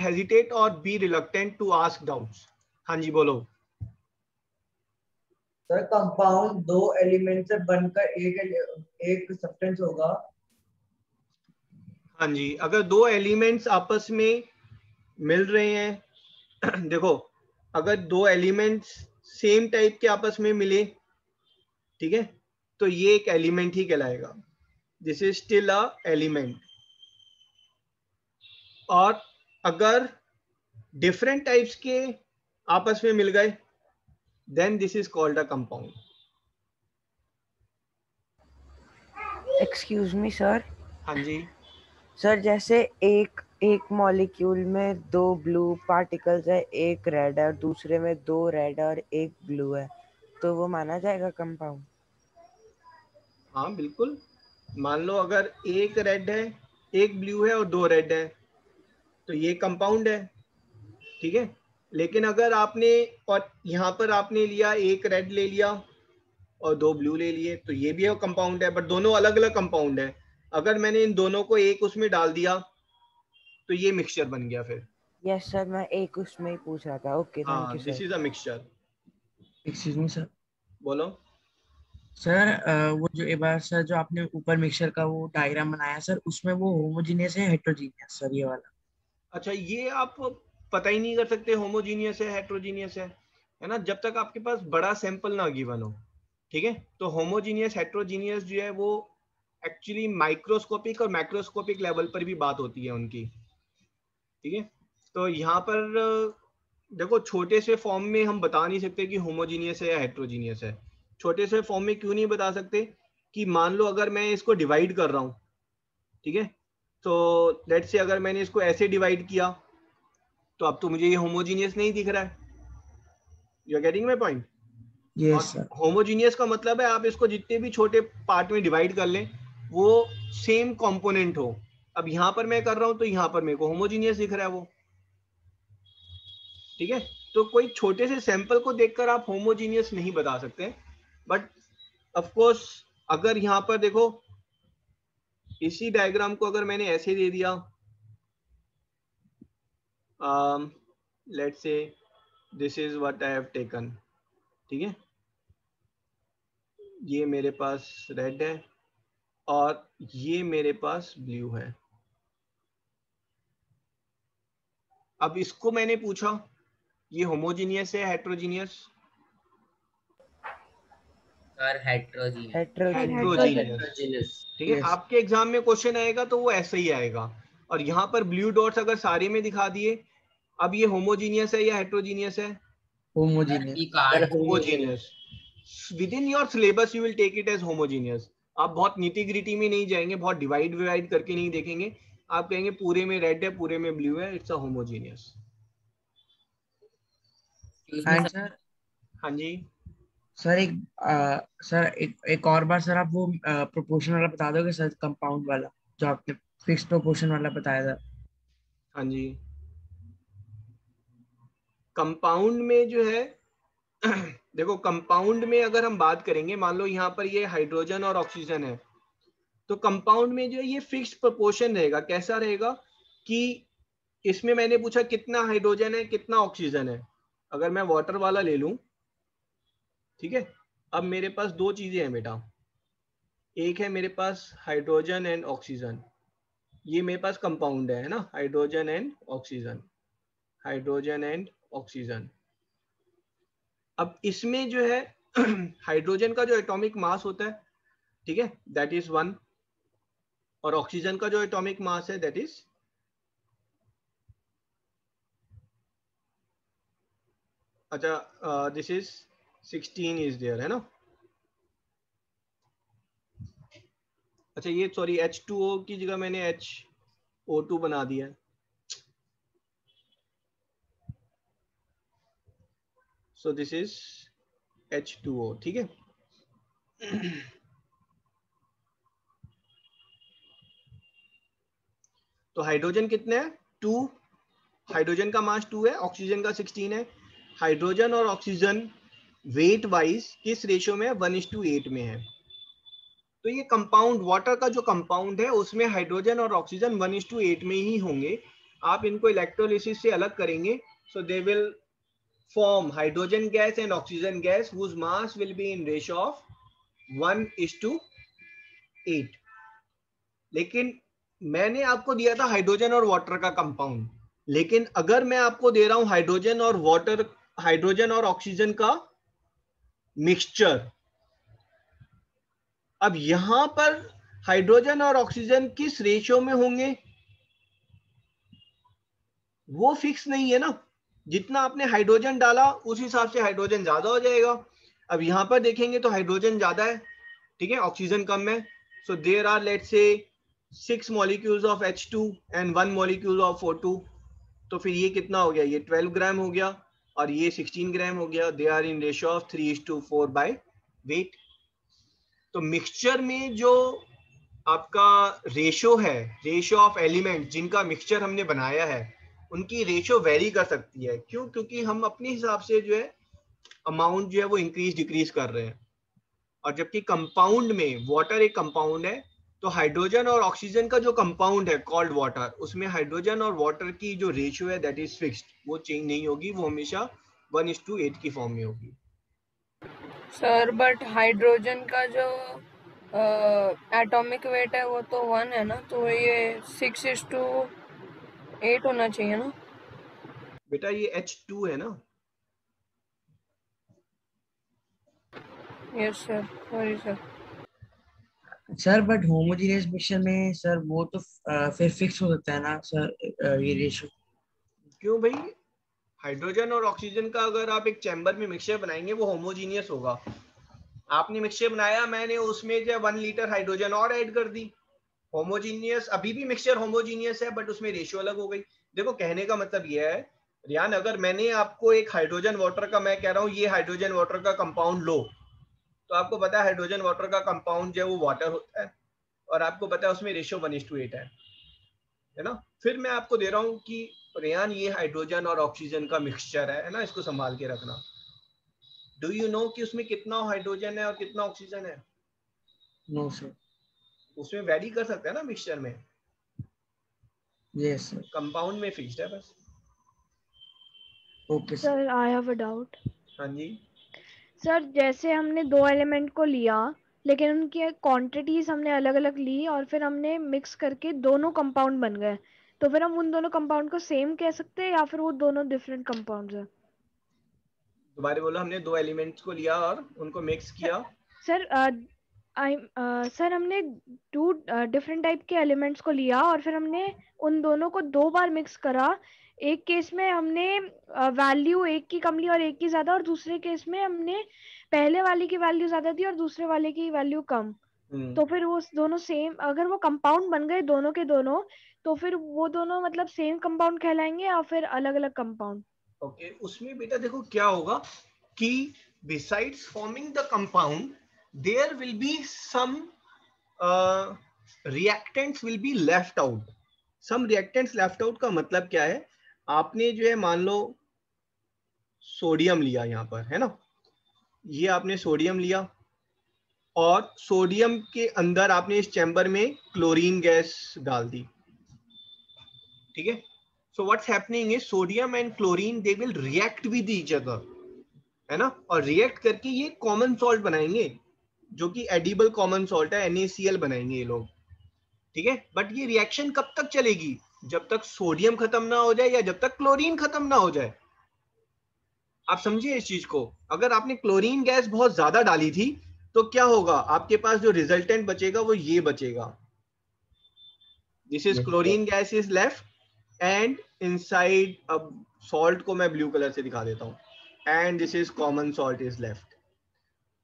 hesitate और be reluctant to ask doubts. हाँ जी बोलो. सर कंपाउंड दो एलिमेंट से बनकर एक सब्सटेंस होगा. हाँ जी, अगर दो एलिमेंट्स आपस में मिल रहे हैं देखो, अगर दो एलिमेंट्स सेम टाइप के आपस में मिले, ठीक है, तो ये एक एलिमेंट ही कहलाएगा. This is still a element. और अगर डिफरेंट टाइप्स के आपस में मिल गए, then this is called a compound. Excuse me sir. हाँ जी. सर जैसे एक मॉलिक्यूल में 2 ब्लू पार्टिकल्स है, एक रेड है, और दूसरे में 2 रेड और एक ब्लू है, तो वो माना जाएगा कंपाउंड? हाँ बिल्कुल. मान लो अगर एक रेड है, एक ब्लू है और 2 रेड है, तो ये कंपाउंड है, ठीक है. लेकिन अगर आपने, और यहाँ पर आपने लिया, एक रेड ले लिया और 2 ब्लू ले लिए, तो ये भी कंपाउंड है, बट दोनों अलग अलग कंपाउंड है. अगर मैंने इन दोनों को एक उसमें डाल दिया तो ये मिक्सचर बन गया फिर. यस सर, मैं एक उसमें ही पूछ रहा था. ओके, थैंक हाँ, you this sir. Is a mixture. Excuse me sir. बोलो. सर वो जो एक बार सर जो आपने ऊपर मिक्सचर का वो डायग्राम बनाया सर, उसमें वो होमोजीनियस है हेट्रोजीनियस सर, ये वाला? अच्छा, ये आप पता ही नहीं कर सकते होमोजीनियस है हेट्रोजीनियस है ना, जब तक आपके पास बड़ा सैंपल ना गिवन हो, ठीक है. तो होमोजीनियस हेट्रोजीनियस जो है वो एक्चुअली माइक्रोस्कोपिक और मैक्रोस्कोपिक लेवल पर भी बात होती है उनकी, ठीक है. तो यहाँ पर देखो, छोटे से फॉर्म में हम बता नहीं सकते कि होमोजीनियस है या हेट्रोजीनियस है. छोटे से फॉर्म में क्यों नहीं बता सकते? कि मान लो अगर मैं इसको डिवाइड कर रहा हूँ, ठीक है, तो लेट्स से अगर मैंने इसको ऐसे डिवाइड किया, तो अब तो मुझे ये होमोजीनियस नहीं दिख रहा है. You are getting my point? और यस सर. होमोजीनियस का मतलब है आप इसको जितने भी छोटे पार्ट में डिवाइड कर लें, वो सेम कंपोनेंट हो. अब यहाँ पर मैं कर रहा हूँ तो यहाँ पर मेरे को होमोजीनियस दिख रहा है वो, ठीक है. तो कोई छोटे से सैंपल को देखकर आप होमोजीनियस नहीं बता सकते. बट ऑफ कोर्स अगर यहाँ पर देखो, इसी डायग्राम को अगर मैंने ऐसे दे दिया, let's say this is what I have taken, ठीक है, ये मेरे पास रेड है और ये मेरे पास ब्लू है. अब इसको मैंने पूछा ये होमोजीनियस है हेट्रोजीनियस? Sir heterogeneous. हेट्रोजीनियस, ठीक है. आपके एग्जाम में क्वेश्चन आएगा तो वो ऐसे ही आएगा. और यहाँ पर ब्लू डॉट्स अगर सारे में दिखा दिए, अब ये होमोजीनियस है या हेट्रोजीनियस है? Homogeneous. Within your syllabus you will take it as homogeneous. आप बहुत नीटी ग्रिटी में नहीं जाएंगे, बहुत डिवाइड विवाइड करके नहीं देखेंगे. आप कहेंगे पूरे में रेड है, पूरे में ब्लू है, it's a homogeneous. And sir, हाँ जी. सर एक और बार सर आप वो प्रोपोर्शन वाला बता दोगे सर, कंपाउंड वाला जो आपने फिक्स प्रोपोर्शन वाला बताया था? हाँ जी. कंपाउंड में जो है देखो, कंपाउंड में अगर हम बात करेंगे, मान लो यहाँ पर ये हाइड्रोजन और ऑक्सीजन है, तो कंपाउंड में जो है ये फिक्स्ड प्रोपोर्शन रहेगा. कैसा रहेगा कि इसमें मैंने पूछा कितना हाइड्रोजन है कितना ऑक्सीजन है. अगर मैं वाटर वाला ले लूं, ठीक है, अब मेरे पास दो चीजें हैं बेटा. एक है मेरे पास हाइड्रोजन एंड ऑक्सीजन, ये मेरे पास कंपाउंड है ना, hydrogen and oxygen, hydrogen and oxygen. अब इसमें जो है हाइड्रोजन का जो एटॉमिक मास होता है, ठीक है, दैट इज 1, और ऑक्सीजन का जो एटॉमिक मास है दैट इज, अच्छा, दिस इज 16 इज देयर, है ना. अच्छा, ये सॉरी H2O की जगह मैंने HO2 बना दिया है. सो दिस इज H2O, ठीक है. तो हाइड्रोजन कितने हैं 2, हाइड्रोजन का मास 2 है, ऑक्सीजन का 16 है। हाइड्रोजन और ऑक्सीजन वेट वाइज किस रेशियो में है 1:8 में है। तो ये कंपाउंड वाटर का जो कंपाउंड है उसमें हाइड्रोजन और ऑक्सीजन 1:8 में ही होंगे। आप इनको इलेक्ट्रोलिसिस से अलग करेंगे, so they will form hydrogen gas and oxygen gas whose mass will be in ratio of 1:8। लेकिन मैंने आपको दिया था हाइड्रोजन और वाटर का कंपाउंड, लेकिन अगर मैं आपको दे रहा हूं हाइड्रोजन और वाटर, हाइड्रोजन और ऑक्सीजन का मिक्सचर, अब यहां पर हाइड्रोजन और ऑक्सीजन किस रेशियो में होंगे वो फिक्स नहीं है ना। जितना आपने हाइड्रोजन डाला उस हिसाब से हाइड्रोजन ज्यादा हो जाएगा। अब यहां पर देखेंगे तो हाइड्रोजन ज्यादा है, ठीक है, ऑक्सीजन कम है। So there are let's say 6 molecules of H2 and 1 molecule of O2। तो फिर ये कितना हो गया, ये 12 ग्राम हो गया और ये 16 ग्राम हो गया। They are in ratio of 3:4 by weight. तो मिक्सचर में जो आपका रेशियो है, रेशियो ऑफ एलिमेंट जिनका मिक्सचर हमने बनाया है, उनकी रेशियो वेरी कर सकती है। क्यों? क्योंकि हम अपने हिसाब से जो है अमाउंट जो है वो इंक्रीज डिक्रीज कर रहे हैं। और जबकि कंपाउंड में, वाटर एक कंपाउंड है, तो हाइड्रोजन और ऑक्सीजन का जो कंपाउंड है कॉल्ड वाटर, उसमें हाइड्रोजन और वाटर की जो रेशियो है दैट इज फिक्स्ड, वो चेंज नहीं होगी, वो हमेशा 1:8 की फॉर्म में होगी। सर बट हाइड्रोजन का जो एटॉमिक वेट है वो तो 1 है ना, तो ये 6:8 होना चाहिए ना। बेटा ये H2 है ना। Yes sir, sorry sir. Sir but homogeneous mixture में सर वो तो फिर फिक्स हो सकता है ना सर ये रेशियो। क्यों भाई? हाइड्रोजन और ऑक्सीजन का अगर आप एक चैम्बर में मिक्सचर बनाएंगे वो होमोजीनियस होगा। आपने मिक्सचर बनाया, मैंने उसमें जो 1 लीटर हाइड्रोजन और ऐड कर दी, होमोजीनियस, अभी भी मिक्सचर होमोजीनियस है बट उसमें रेशियो अलग हो गई। देखो कहने का मतलब यह है रियान, अगर मैंने आपको एक हाइड्रोजन वाटर का, मैं कह रहा हूँ ये हाइड्रोजन वाटर का कंपाउंड लो, तो आपको पता है हाइड्रोजन वाटर का कंपाउंड जो है वो वाटर होता है और आपको पता है उसमें रेशियो 1:8 है ना। फिर मैं आपको दे रहा हूँ कि रेयान ये हाइड्रोजन और ऑक्सीजन का मिक्सचर है ना, इसको संभाल के रखना। डू यू नो कि उसमें कितना हाइड्रोजन है और कितना ऑक्सीजन है? No sir. उसमें वैरी कर सकता है ना मिक्सचर में। Yes sir. कंपाउंड में फिक्स्ड है बस। Okay sir I have a doubt. हाँ जी सर जैसे हमने 2 एलिमेंट को लिया लेकिन उनकी क्वांटिटीज हमने अलग अलग ली और फिर हमने मिक्स करके दोनों कंपाउंड बन गए, तो फिर हम उन दोनों कंपाउंड को सेम कह सकते हैं या फिर वो दोनों डिफरेंट कंपाउंड्स हैं? दोबारा बोलो। हमने 2 एलिमेंट्स को लिया और उनको मिक्स किया। सर सर हमने 2 डिफरेंट टाइप के एलिमेंट्स को लिया और फिर हमने उन दोनों को 2 बार मिक्स करा। एक केस में हमने वैल्यू एक की कम ली और एक की ज्यादा, और दूसरे केस में हमने पहले वाले की वैल्यू ज्यादा दी और दूसरे वाले की वैल्यू कम। तो फिर वो दोनों सेम, अगर वो कंपाउंड बन गए दोनों के दोनों, तो फिर वो दोनों मतलब सेम कंपाउंड कहलाएंगे या फिर अलग अलग कंपाउंड? ओके उसमें बेटा देखो क्या होगा कि besides forming the compound there will be some reactants will be left out. some reactants left out का मतलब क्या है? आपने जो है मान लो सोडियम लिया यहाँ पर, है ना, ये आपने सोडियम लिया और सोडियम के अंदर आपने इस चैम्बर में क्लोरीन गैस डाल दी, ठीक है। So what's happening is sodium and chlorine they will react with each other, है ना, और रिएक्ट करके ये कॉमन सॉल्ट बनाएंगे जो कि एडिबल कॉमन सॉल्ट है, NaCl बनाएंगे ये लोग, ठीक है। बट ये रिएक्शन कब तक चलेगी? जब तक सोडियम खत्म ना हो जाए या जब तक क्लोरीन खत्म ना हो जाए। आप समझिए इस चीज को। अगर आपने क्लोरीन गैस बहुत ज्यादा डाली थी तो क्या होगा? आपके पास जो रिजल्टेंट बचेगा वो ये बचेगा, this is chlorine gas is left and inside, अब सॉल्ट को मैं ब्लू कलर से दिखा देता हूं, and this is common salt is left.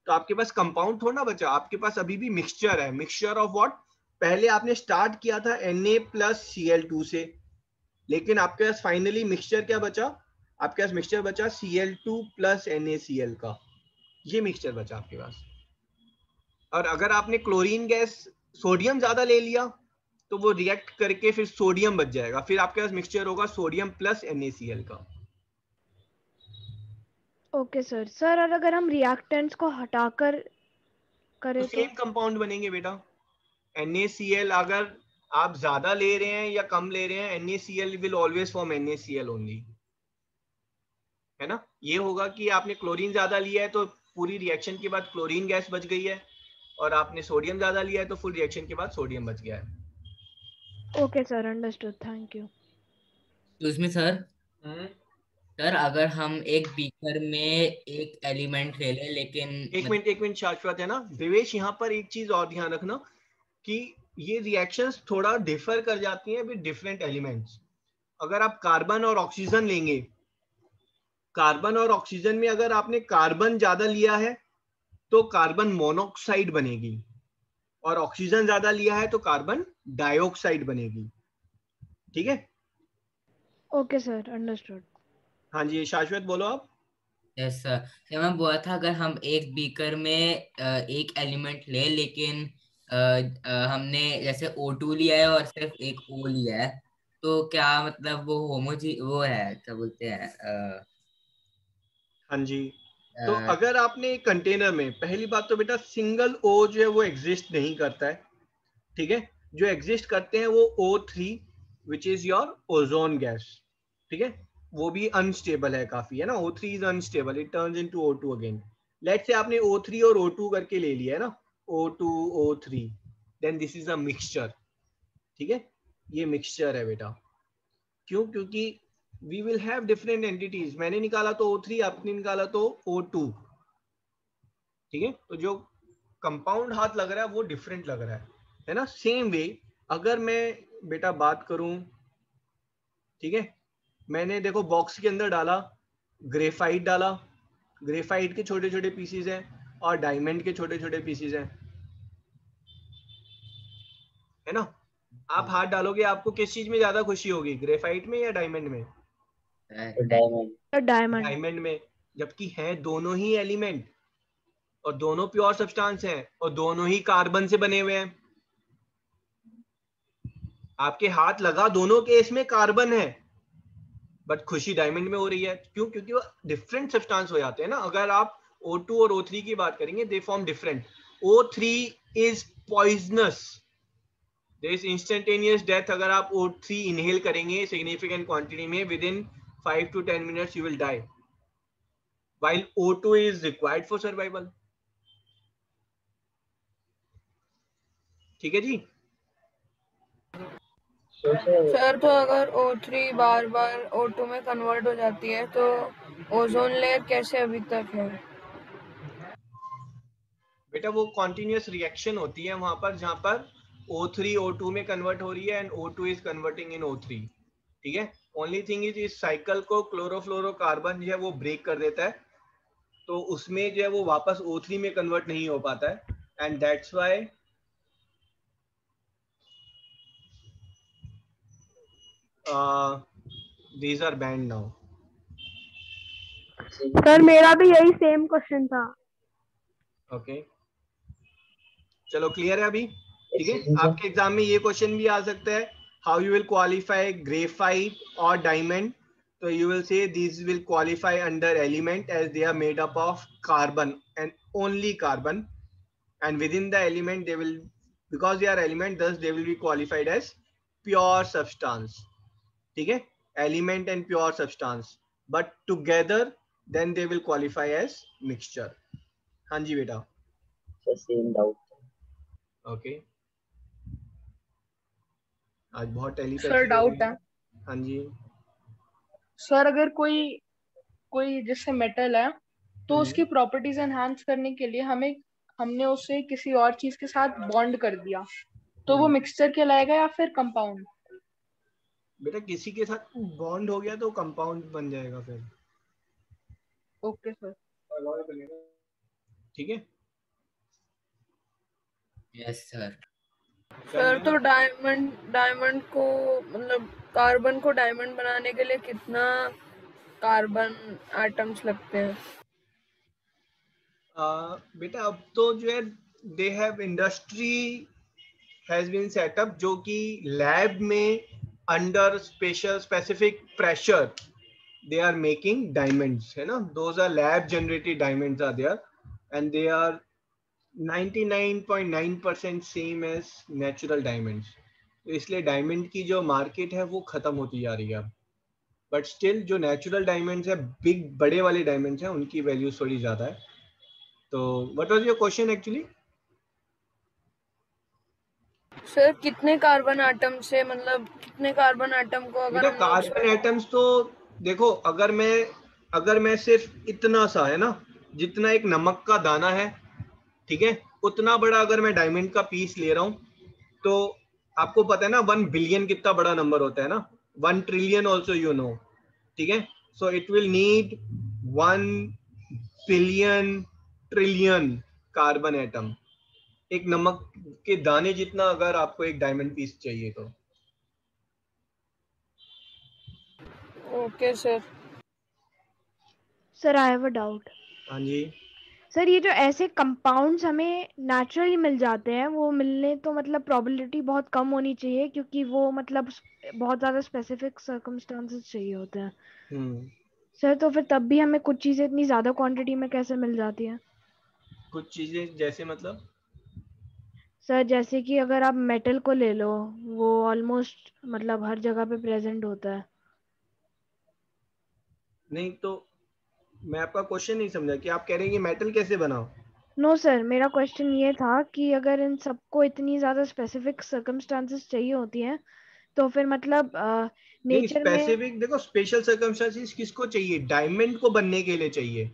तो आपके पास कंपाउंड थोड़ा ना बचा, आपके पास अभी भी मिक्सचर है। Mixture of what? पहले आपने स्टार्ट किया था Na+Cl2 से, लेकिन आपके पास फाइनली मिक्सचर क्या बचा? आपके पास मिक्सचर बचा Cl2 + NaCl का, ये मिक्सचर बचा आपके पास। और अगर आपने क्लोरीन गैस, सोडियम ज्यादा ले लिया तो वो रिएक्ट करके फिर सोडियम बच जाएगा, फिर आपके पास मिक्सचर होगा सोडियम प्लस NaCl का। Okay sir. सर और अगर हम रिएक्टेंट्स को हटाकर करें तो सेम कंपाउंड बनेंगे बेटा। NaCl अगर आप ज्यादा ले रहे हैं या कम ले रहे हैं, NaCl will always form NaCl only, है ना। ये होगा कि आपने क्लोरीन ज्यादा लिया है तो पूरी रिएक्शन के बाद क्लोरीन गैस बच गई है, और आपने सोडियम ज्यादा लिया है तो फुल रिएक्शन के बाद सोडियम बच गया है। Okay sir, understood, thank you. Excuse me sir. Sir अगर हम एक बीकर में एक एलिमेंट ले लें लेकिन एक मिनट शाश्वत, है ना देवेश, यहाँ पर एक चीज और ध्यान रखना कि ये रिएक्शंस थोड़ा डिफर कर जाती हैं विद डिफरेंट एलिमेंट्स। अगर आप कार्बन और ऑक्सीजन लेंगे, कार्बन और ऑक्सीजन में अगर आपने कार्बन ज्यादा लिया है तो कार्बन मोनोऑक्साइड बनेगी, और ऑक्सीजन ज्यादा लिया है तो कार्बन डाइऑक्साइड बनेगी, ठीक है। Okay sir, understood. हाँ जी शाश्वत बोलो आप। यस सर, मैं बोला था अगर हम एक बीकर में एक एलिमेंट ले लेकिन हमने जैसे O2 लिया है और सिर्फ एक O लिया है, तो क्या मतलब वो वो है, क्या बोलते हैं हाँ जी, तो अगर आपने एक कंटेनर में, पहली बात तो बेटा सिंगल O जो है वो एग्जिस्ट नहीं करता है, ठीक है। जो एग्जिस्ट करते हैं वो O3 which is your ozone gas, ठीक है। वो भी अनस्टेबल है काफी, है ना। O3 is unstable, it turns into O2 again. Let's say आपने O3 और O2 करके ले लिया है ना, O2 O3, then this is a mixture, ठीक है। ये मिक्सचर है बेटा। क्यों? क्योंकि we will have different entities. मैंने निकाला तो O3, आपने निकाला तो O2, ठीक है। तो जो कंपाउंड हाथ लग रहा है वो डिफरेंट लग रहा है ना। सेम वे अगर मैं बेटा बात करूं, ठीक है, मैंने देखो बॉक्स के अंदर डाला, ग्रेफाइट डाला, ग्रेफाइट के छोटे छोटे पीसीज हैं और डायमंड के छोटे छोटे पीसीज हैं, है ना। आप हाथ डालोगे, आपको किस चीज में ज्यादा खुशी होगी, ग्रेफाइट में या डायमंड में? डायमंड में, जबकि है दोनों ही एलिमेंट और दोनों प्योर सब्सटेंस हैं और दोनों ही कार्बन से बने हुए हैं। आपके हाथ लगा दोनों केस में कार्बन है, बट खुशी डायमंड में हो रही है। क्यों? क्योंकि वो डिफरेंट सब्सटेंस हो जाते हैं ना। अगर आप O2 और O3 की बात करेंगे, they form different. O3 is poisonous, there is instantaneous death. अगर आप O3 इनहेल करेंगे सिग्निफिकेंट क्वांटिटी में, within 5 to 10 minutes you will die, while O2 is required for survival, ठीक है जी। सर तो अगर O3 बार बार O2 में कन्वर्ट हो जाती है तो ओजोन लेयर कैसे अभी तक है? बेटा वो कॉन्टिन्यूस रिएक्शन होती है वहां पर, जहां पर O3 O2 में कन्वर्ट हो रही है and O2 is converting in O3, ठीक है। ओनली थिंग इज इस साइकिल को क्लोरोफ्लोरोकार्बन जो है वो ब्रेक कर देता है, तो उसमें जो है वो वापस O3 में कन्वर्ट नहीं हो पाता है, and that's why these are banned now. Sir मेरा भी यही सेम क्वेश्चन था। ओके चलो क्लियर है अभी, ठीक है। आपके एग्जाम में ये क्वेश्चन भी आ सकता है, how you will qualify graphite और डायमंड। तो यू विल से these will qualify under element as they are made up of carbon and only carbon, and within the element they will, because they are element, thus they will be qualified as pure substance, ठीक है। element and pure substance, but together then they will qualify as mixture। हाँ जी बेटा, सेम डाउट। ओके आज बहुत टेली सर डाउट है। हाँ जी सर अगर कोई जैसे मेटल है तो उसकी प्रॉपर्टीज एनहांस करने के लिए हमने उसे किसी और चीज के साथ बॉन्ड कर दिया, तो वो मिक्सचर कहलाएगा या फिर कंपाउंड? बेटा किसी के साथ बॉन्ड हो गया तो कंपाउंड बन जाएगा फिर। ओके सर, ठीक है। Yes sir. सर तो डायमंड को मतलब कार्बन को डायमंड बनाने के लिए कितना कार्बन एटम्स लगते हैं? बेटा अब तो जो है they have industry has been set up जो कि लैब में under specific pressure they are making diamonds, है ना. Those are lab generated diamonds are there and they are 99.9% same as natural diamonds. तो इसलिए डायमंड की जो मार्केट है वो खत्म होती जा रही है. बट स्टिल जो नेचुरल डायमंड्स है, बिग बड़े वाले डायमंड्स हैं, उनकी वैल्यू थोड़ी ज्यादा है. तो what was your question actually? Sir कितने कार्बन एटम से, मतलब कितने कार्बन एटम को अगर हम कार्बन एटम्स तो देखो, अगर मैं सिर्फ इतना सा, है ना, जितना एक नमक का दाना है, ठीक है, उतना बड़ा अगर मैं डायमंड का पीस ले रहा हूं, तो आपको पता है ना 1 बिलियन कितना बड़ा नंबर होता है ना. 1 ट्रिलियन ऑल्सो यू नो. ठीक है, so it will need 1 billion trillion carbon atom. एक नमक के दाने जितना अगर आपको एक डायमंड पीस चाहिए तो. Okay sir. Sir I have a doubt. हाँ जी सर, ये जो ऐसे कंपाउंड्स हमें नेचुरली मिल जाते हैं, वो मिलने तो मतलब प्रोबेबिलिटी बहुत कम होनी चाहिए, क्योंकि वो मतलब बहुत ज्यादा स्पेसिफिक सर्कमस्टांसेस चाहिए होते हैं. सर तो फिर तब भी हमें कुछ चीजें इतनी ज्यादा क्वांटिटी में कैसे मिल जाती हैं? कुछ चीजें जैसे मतलब? सर जैसे कि अगर आप मेटल को ले लो, वो ऑलमोस्ट मतलब हर जगह पे प्रेजेंट होता है. नहीं तो मैं आपका क्वेश्चन नहीं समझा कि आप कह रहे हैं कि मेटल कैसे बनाओ. नो सर, मेरा क्वेश्चन ये था कि अगर इन सबको इतनी ज्यादा स्पेसिफिक सर्कमस्टांसेस चाहिए होती हैं, तो फिर मतलब नहीं, नेचर में. स्पेसिफिक देखो, स्पेशल सर्कमस्टांसेस किसको चाहिए? डायमंड को बनने के लिए चाहिए,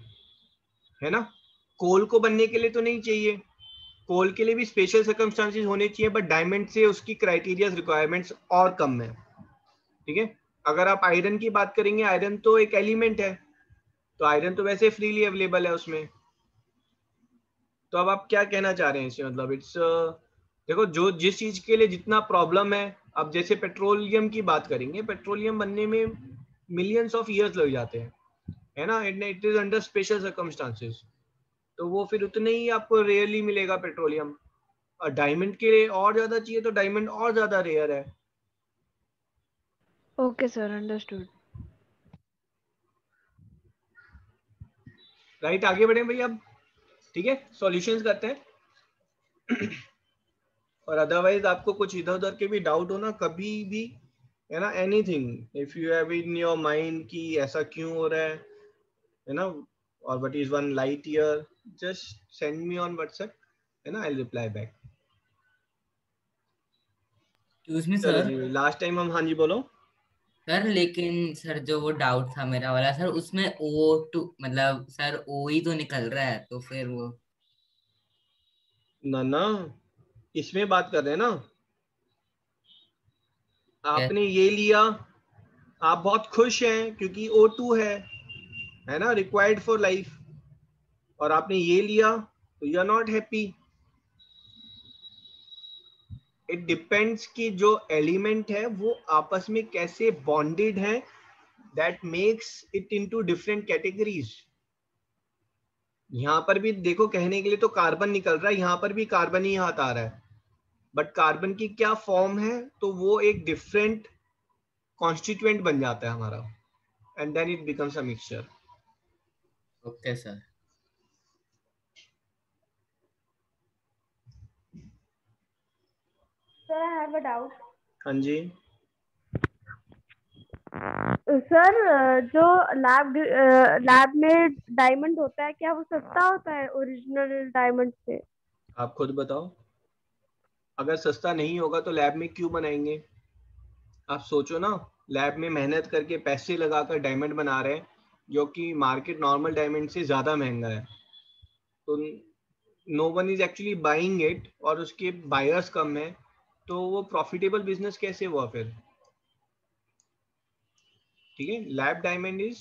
है ना. कोल को बनने के लिए तो नहीं चाहिए. कोल के लिए भी स्पेशल सर्कमस्टांसेस होने चाहिए, बट डायमंड से उसकी क्राइटेरिया रिक्वायरमेंट्स और कम है. ठीक है, अगर आप आयरन की बात करेंगे, आयरन तो एक एलिमेंट है, तो आयरन तो वैसे फ्रीली अवेलेबल है उसमें. तो अब आप क्या कहना चाह रहे हैं इससे? मतलब इट्स देखो, जो जिस चीज के लिए जितना प्रॉब्लम है, अब जैसे पेट्रोलियम की बात करेंगे, पेट्रोलियम बनने में मिलियंस ऑफ ईयर्स लग जाते हैं, है ना. It is under special circumstances, तो वो फिर उतने ही आपको रेयरली मिलेगा पेट्रोलियम. और डायमंड के लिए और ज्यादा चाहिए, तो डायमंड और ज्यादा रेयर है. Okay sir, understood. राइट, आगे बढ़े भैया अब. ठीक है, सॉल्यूशंस करते हैं. और अदरवाइज आपको कुछ इधर उधर के भी डाउट हो ना कभी भी, है ना, anything if you have in your mind कि ऐसा क्यों हो रहा है ना, और what is one light year, just send me on WhatsApp, है ना, I will reply back. Excuse me चलो सर. जी, लास्ट टाइम हम, हाँ जी बोलो सर लेकिन सर जो वो डाउट था मेरा वाला सर, उसमें O2 मतलब सर O ही तो निकल रहा है, तो फिर वो ना ना, इसमें बात कर रहे हैं ना. आपने ये लिया, आप बहुत खुश हैं क्योंकि O2 है ना, रिक्वायर्ड फॉर लाइफ, और आपने ये लिया तो you are not happy. It depends कि जो एलिमेंट है वो आपस में कैसे बॉन्डेड है, that makes it into different categories. यहां पर भी देखो, कहने के लिए तो कार्बन निकल रहा है, यहां पर भी कार्बन ही हाथ आ रहा है, बट कार्बन की क्या फॉर्म है, तो वो एक डिफरेंट कॉन्स्टिट्यूएंट बन जाता है हमारा, and then it becomes a mixture. Okay sir. Sir I have a doubt. हाँ जी. सर जो लैब में डायमंड होता है, क्या वो सस्ता होता है ओरिजिनल डायमंड से? आप खुद बताओ, अगर सस्ता नहीं होगा तो लैब में क्यों बनाएंगे? आप सोचो ना, लैब में मेहनत करके पैसे लगाकर डायमंड बना रहे हैं, जो कि मार्केट नॉर्मल डायमंड से ज्यादा महंगा है, तो no one is actually buying it, और उसके बायर्स कम है, तो वो प्रॉफिटेबल बिजनेस कैसे हुआ फिर? ठीक है, lab diamond is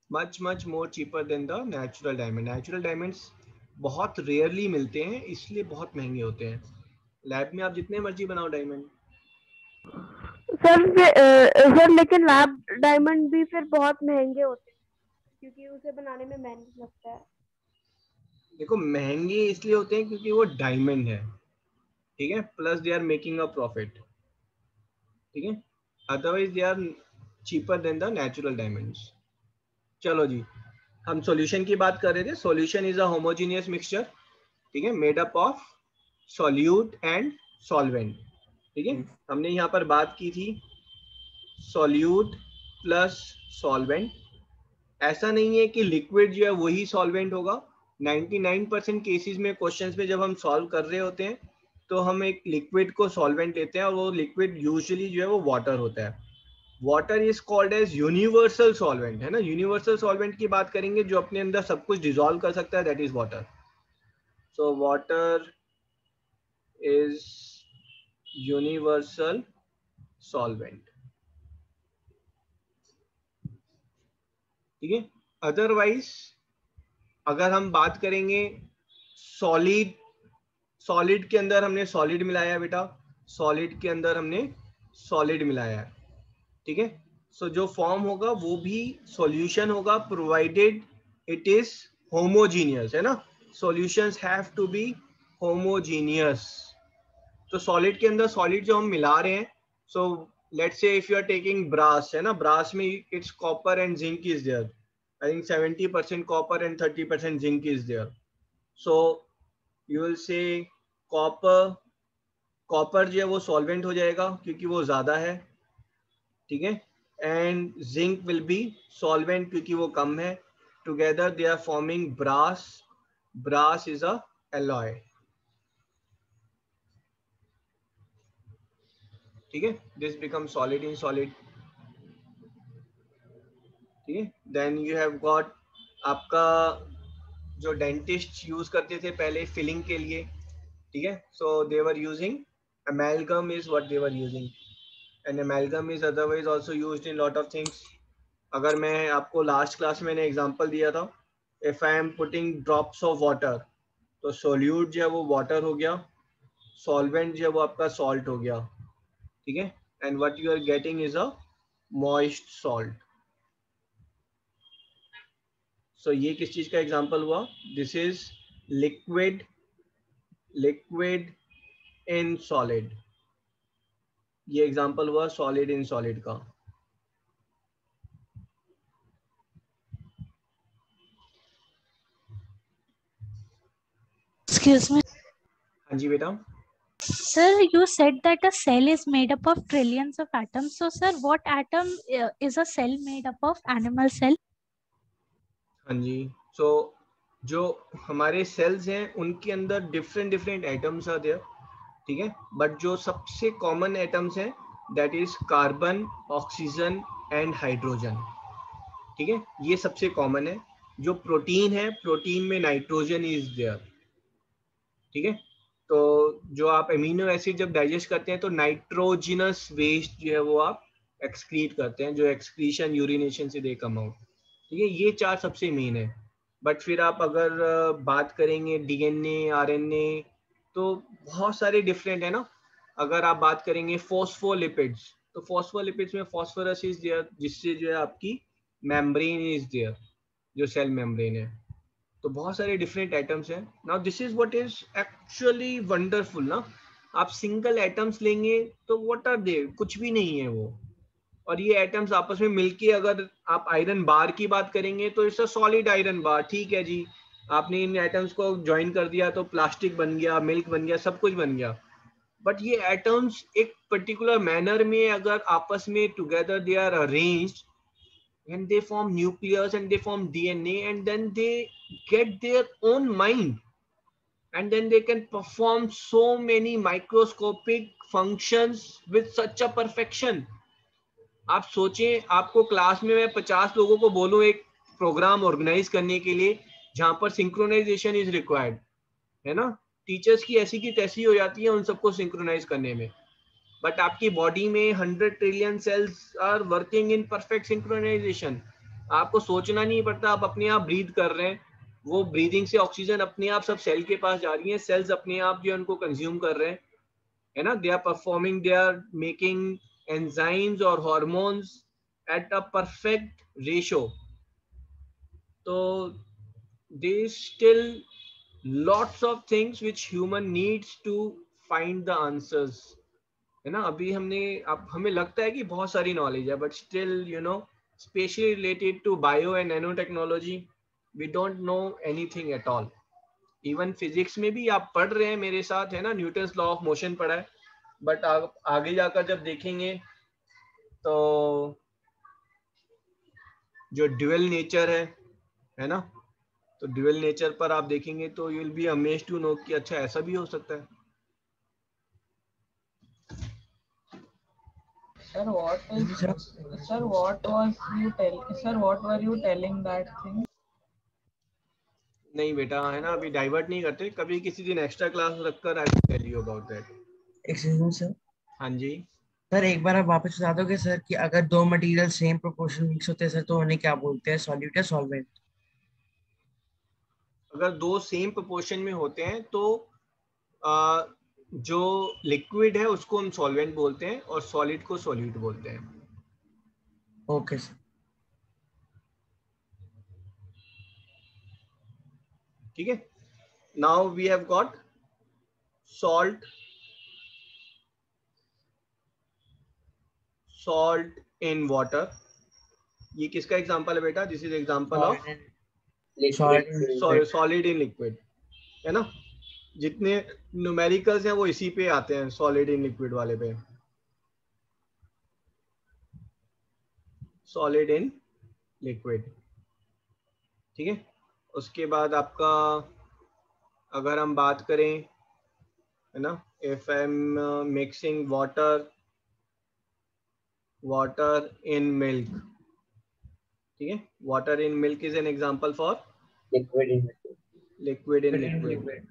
much much more cheaper than the natural diamond. Natural diamonds बहुत रेयरली मिलते हैं, इसलिए बहुत महंगे होते हैं. लैब में आप जितने मर्जी बनाओ डायमंड. सर लेकिन लैब डायमंड भी फिर बहुत महंगे होते हैं, क्योंकि उसे बनाने में मेहनत लगता है. देखो, महंगे इसलिए होते हैं क्योंकि वो डायमंड है, ठीक है, plus they are making a profit, ठीक है, otherwise they are cheaper than the natural diamonds. चलो जी, हम सॉल्यूशन की बात कर रहे थे। Solution is a homogeneous mixture, ठीक है, made up of solute and solvent, ठीक है। हमने यहाँ पर बात की थी सॉल्यूट प्लस सॉल्वेंट। ऐसा नहीं है कि लिक्विड जो है वही सॉल्वेंट होगा। 99% केसेस में क्वेश्चंस में जब हम सॉल्व कर रहे होते हैं तो हम एक लिक्विड को सॉल्वेंट लेते हैं और वो लिक्विड यूजुअली जो है वो वाटर होता है। Water is called as universal solvent, है ना। यूनिवर्सल सॉल्वेंट की बात करेंगे जो अपने अंदर सब कुछ डिसॉल्व कर सकता है, that is water. So water is universal solvent, ठीक है। अदरवाइज अगर हम बात करेंगे सॉलिड, सॉलिड के अंदर हमने सॉलिड मिलाया है बेटा, सॉलिड के अंदर हमने सॉलिड मिलाया है, ठीक है। सो जो फॉर्म होगा वो भी सॉल्यूशन होगा, प्रोवाइडेड इट इज होमोजीनियस, है ना। Solutions have to be homogeneous. तो सॉलिड के अंदर सॉलिड जो हम मिला रहे हैं, so let's say if you are taking brass, है ना, ब्रास में it's copper and zinc is there, I think 70% copper and 30% zinc is there. So you will say copper, copper जो है वो सॉल्वेंट हो जाएगा क्योंकि वो ज्यादा है, ठीक है, and zinc will be solvent क्योंकि वो कम है। Together they are forming brass, brass is a alloy, ठीक है, this become solid in solid, ठीक है। देन यू हैव गॉट आपका जो डेंटिस्ट यूज करते थे पहले फिलिंग के लिए, ठीक है, so they were using amalgam is what they were using, and amalgam is otherwise also used in lot of things. अगर मैं आपको लास्ट क्लास में मैंने एग्जांपल दिया था, if I am putting drops of water, तो सोल्यूट जो है वो वाटर हो गया, सॉल्वेंट जो है वो आपका सॉल्ट हो गया, ठीक है, and what you are getting is a moist salt. So ये किस चीज का एग्जांपल हुआ, this is liquid, liquid in solid, ये एग्जांपल हुआ सॉलिड इन सॉलिड का। Excuse me. हाँ जी बेटा। Sir, you said that a cell is made up of trillions of atoms. So, sir, what atom is a cell made up of? Animal cell? हाँ जी, सो जो हमारे सेल्स हैं उनके अंदर different different atoms are there, ठीक है, बट जो सबसे कॉमन एटम्स हैं that is carbon, oxygen and hydrogen, ठीक है, ये सबसे कॉमन है। जो प्रोटीन है, प्रोटीन में नाइट्रोजन इज देयर, ठीक है। तो जो आप एमिनो एसिड जब डाइजेस्ट करते हैं तो नाइट्रोजिनस वेस्ट जो है वो आप एक्सक्रीट करते हैं, जो एक्सक्रीशन यूरिनेशन से दे कम आउट, ठीक है। ये चार सबसे मेन है। बट फिर आप अगर बात करेंगे डीएनए, आरएनए, तो बहुत सारे डिफरेंट है ना। अगर आप बात करेंगे फॉस्फोलिपिड्स, तो फॉस्फोलिपिड्स में फॉस्फोरस इज देयर, जिससे जो है आपकी मेम्ब्रेन इज देयर, जो सेल मेम्ब्रेन है। तो बहुत सारे डिफरेंट एटम्स हैं। Now this is what is actually wonderful ना। आप सिंगल एटम्स लेंगे तो व्हाट आर दे, कुछ भी नहीं है वो। और ये एटम्स आपस में मिलके, अगर आप आयरन बार की बात करेंगे तो it's a solid iron bar, ठीक है जी। आपने इन एटम्स को ज्वाइन कर दिया तो प्लास्टिक बन गया, मिल्क बन गया, सब कुछ बन गया। बट ये एटम्स एक पर्टिकुलर मैनर में अगर आपस में together they are arranged and they form nucleus and they form DNA and then they get their own mind and then they can perform so many microscopic functions with such a perfection. आप सोचें, आपको क्लास में मैं 50 लोगों को बोलूं एक प्रोग्राम ऑर्गेनाइज करने के लिए जहां पर सिंक्रोनाइजेशन इज रिक्वायर्ड, है ना। टीचर्स की ऐसी की तैसी हो जाती है उन सबको सिंक्रोनाइज करने में, बट आपकी बॉडी में 100 trillion cells are working in perfect synchronisation. आपको सोचना नहीं पड़ता, आप अपने आप ब्रीथ कर रहे हैं, वो ब्रीदिंग से ऑक्सीजन अपने आप सब सेल के पास जा रही है, सेल्स अपने आप जो उनको कंज्यूम कर रहे हैं, है ना। They are performing, they are making enzymes और hormones at a perfect ratio. तो they still lots of things which human needs to find the answers, है ना। अभी हमने, अब हमें लगता है कि बहुत सारी नॉलेज है, but still you know specially related to bio and nano technology we don't know anything at all. Even physics में भी आप पढ़ रहे हैं मेरे साथ, है ना, न्यूटन्स लॉ ऑफ मोशन पढ़ा है, बट आगे जाकर जब देखेंगे तो जो ड्यूअल नेचर है ना, तो ड्यूअल नेचर पर आप देखेंगे तो you will be amazed to know कि अच्छा ऐसा भी हो सकता है। Sir, what were you telling that thing? नहीं बेटा, है ना, अभी डाइवर्ट नहीं करते, कभी किसी दिन एक्स्ट्रा क्लास रखकर I will tell you about that. Excuse me sir. हाँ जी सर, एक बार आप वापस बता दोगे सर कि अगर दो मटेरियल सेम प्रोपोर्शन मिक्स होते हैं सर तो उन्हें क्या बोलते हैं, सॉल्यूट या सॉल्वेंट? अगर दो सेम प्रोपोर्शन में होते हैं तो जो लिक्विड है उसको हम सॉल्वेंट बोलते हैं और सॉलिड को सॉल्यूट बोलते हैं। Okay sir. ठीक है, now we have got salt in water. ये किसका एग्जांपल है बेटा? This is example of solid in liquid, है ना। जितने न्यूमेरिकल्स हैं वो इसी पे आते हैं, सॉलिड इन लिक्विड वाले पे, सॉलिड इन लिक्विड। ठीक है, उसके बाद आपका अगर हम बात करें, है ना, if I am mixing water in milk, ठीक है, water in milk is an example for liquid in liquid.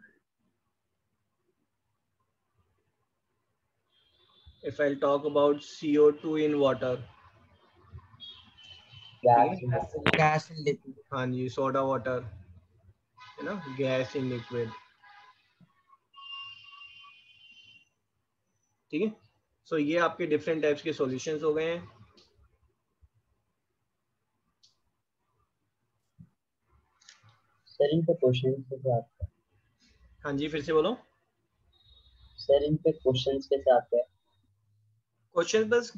If I'll talk about CO2 in water, gas in liquid. हाँ जी, सोडा वाटर, है ना, गैस इन लिक्विड। ठीक है, सो ये आपके डिफरेंट टाइप्स के सॉल्यूशंस हो गए हैं। सर इन पे क्वेश्चंस कैसे आते हैं? हाँ जी, फिर से बोलो। सर इन पे क्वेश्चंस कैसे आते हैं? क्वेश्चन बस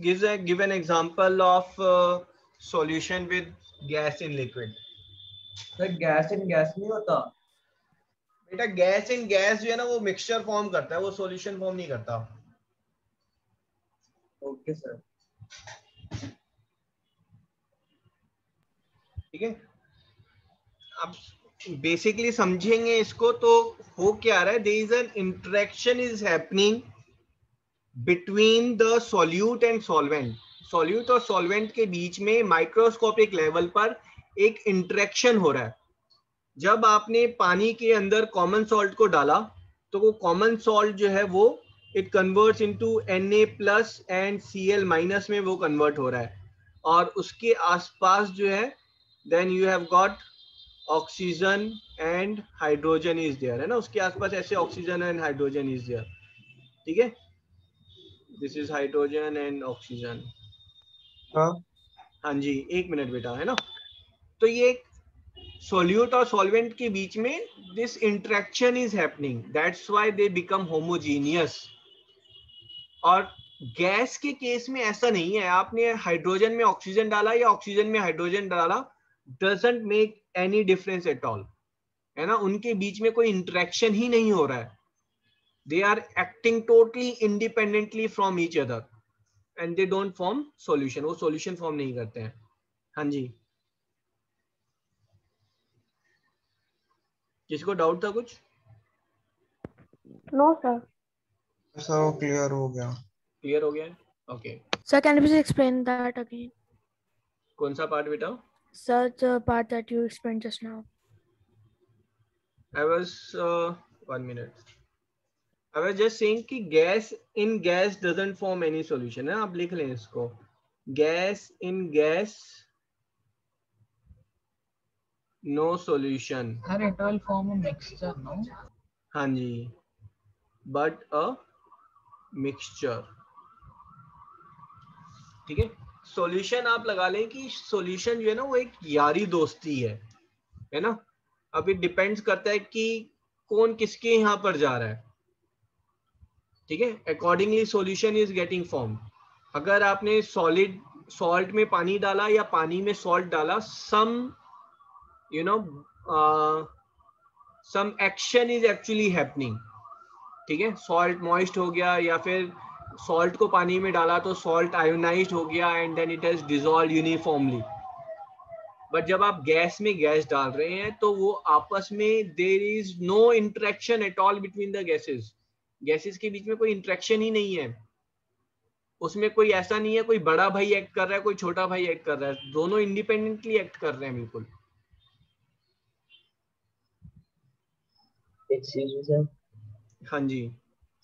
give an example of solution with gas in liquid। Sir gas in gas नहीं होता बेटा, गैस इन गैस जो है ना वो मिक्सचर फॉर्म करता है, वो सॉल्यूशन फॉर्म नहीं करता। Okay sir. ठीक है, अब बेसिकली समझेंगे इसको तो हो क्या रहा है, there is an interaction is happening between the solute and solvent. Solute और सॉल्वेंट के बीच में माइक्रोस्कोपिक लेवल पर एक इंटरेक्शन हो रहा है। जब आपने पानी के अंदर कॉमन सॉल्ट को डाला तो वो कॉमन सॉल्ट जो है वो it converts into Na+ and Cl- में वो कन्वर्ट हो रहा है, और उसके आसपास जो है then you have got oxygen and hydrogen is there, है ना, उसके आसपास ऐसे oxygen and hydrogen is there. ठीक है, this is hydrogen and oxygen. हाँ जी, एक मिनट बेटा, है ना। तो ये सोल्यूट और सॉल्वेंट के बीच में this interaction is happening, that's why they become homogeneous. और गैस के केस में ऐसा नहीं है, आपने हाइड्रोजन में ऑक्सीजन डाला या ऑक्सीजन में हाइड्रोजन डाला, doesn't make any difference at all, है ना, उनके बीच में कोई इंटरेक्शन ही नहीं हो रहा है। They are acting totally independently from each other and they don't form solution, वो सॉल्यूशन फॉर्म नहीं करते हैं। हाँ जी, किसको डाउट था कुछ? No sir. सर वो क्लियर हो गया। क्लियर हो गया है, okay. Sir, can you please explain that again? कौन सा पार्ट बेटा? Sir, the part that you explained just now. I was 1 minute. I was just saying कि gas in gas doesn't form any solution, है, आप लिख लें इसको, gas in gas no solution। Sir, it will form a mixture, no? हाँ जी, but a mixture। ठीक है, सॉल्यूशन आप लगा लें कि सॉल्यूशन जो है ना वो एक यारी दोस्ती है ना। अब इट डिपेंड्स करता है कि कौन किसके यहाँ पर जा रहा है। ठीक है, accordingly solution is getting form. अगर आपने सॉल्ट में पानी डाला या पानी में सॉल्ट डाला, some some action is actually happening. ठीक है, सॉल्ट मॉइस्ट हो गया या फिर सॉल्ट को पानी में डाला तो सॉल्ट आयोनाइज्ड हो गया and then it has dissolved uniformly. But जब आप गैस में गैस डाल रहे हैं तो वो आपस में there is no interaction at all between the gases. Gases के बीच में कोई इंटरेक्शन ही नहीं है। उसमें कोई ऐसा नहीं है कोई बड़ा भाई एक्ट कर रहा है कोई छोटा भाई एक्ट कर रहा है, दोनों इंडिपेंडेंटली एक्ट कर रहे हैं बिल्कुल। Excuse me sir. हाँ जी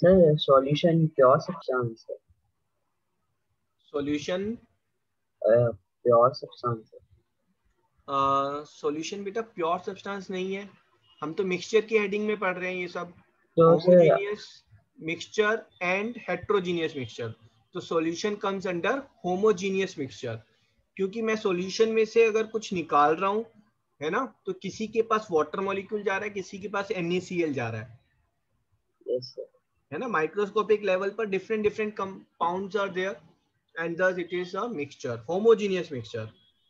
सर, सॉल्यूशन प्योर सब्सटेंस है? सॉल्यूशन प्योर सब्सटेंस है? सॉल्यूशन बेटा प्योर सब्सटेंस नहीं है, हम तो मिक्सचर की हेडिंग में पढ़ रहे हैं ये सब। तो homogeneous mixture and heterogeneous mixture. तो solution comes under homogeneous mixture, क्योंकि मैं सॉल्यूशन में से अगर कुछ निकाल रहा हूँ है ना, तो किसी के पास वाटर मॉलिक्यूल जा रहा है, किसी के पास NaCl जा रहा है। Yes sir. है ना, माइक्रोस्कोपिक लेवल पर different different compounds are there and thus it is a mixture, homogeneous mixture।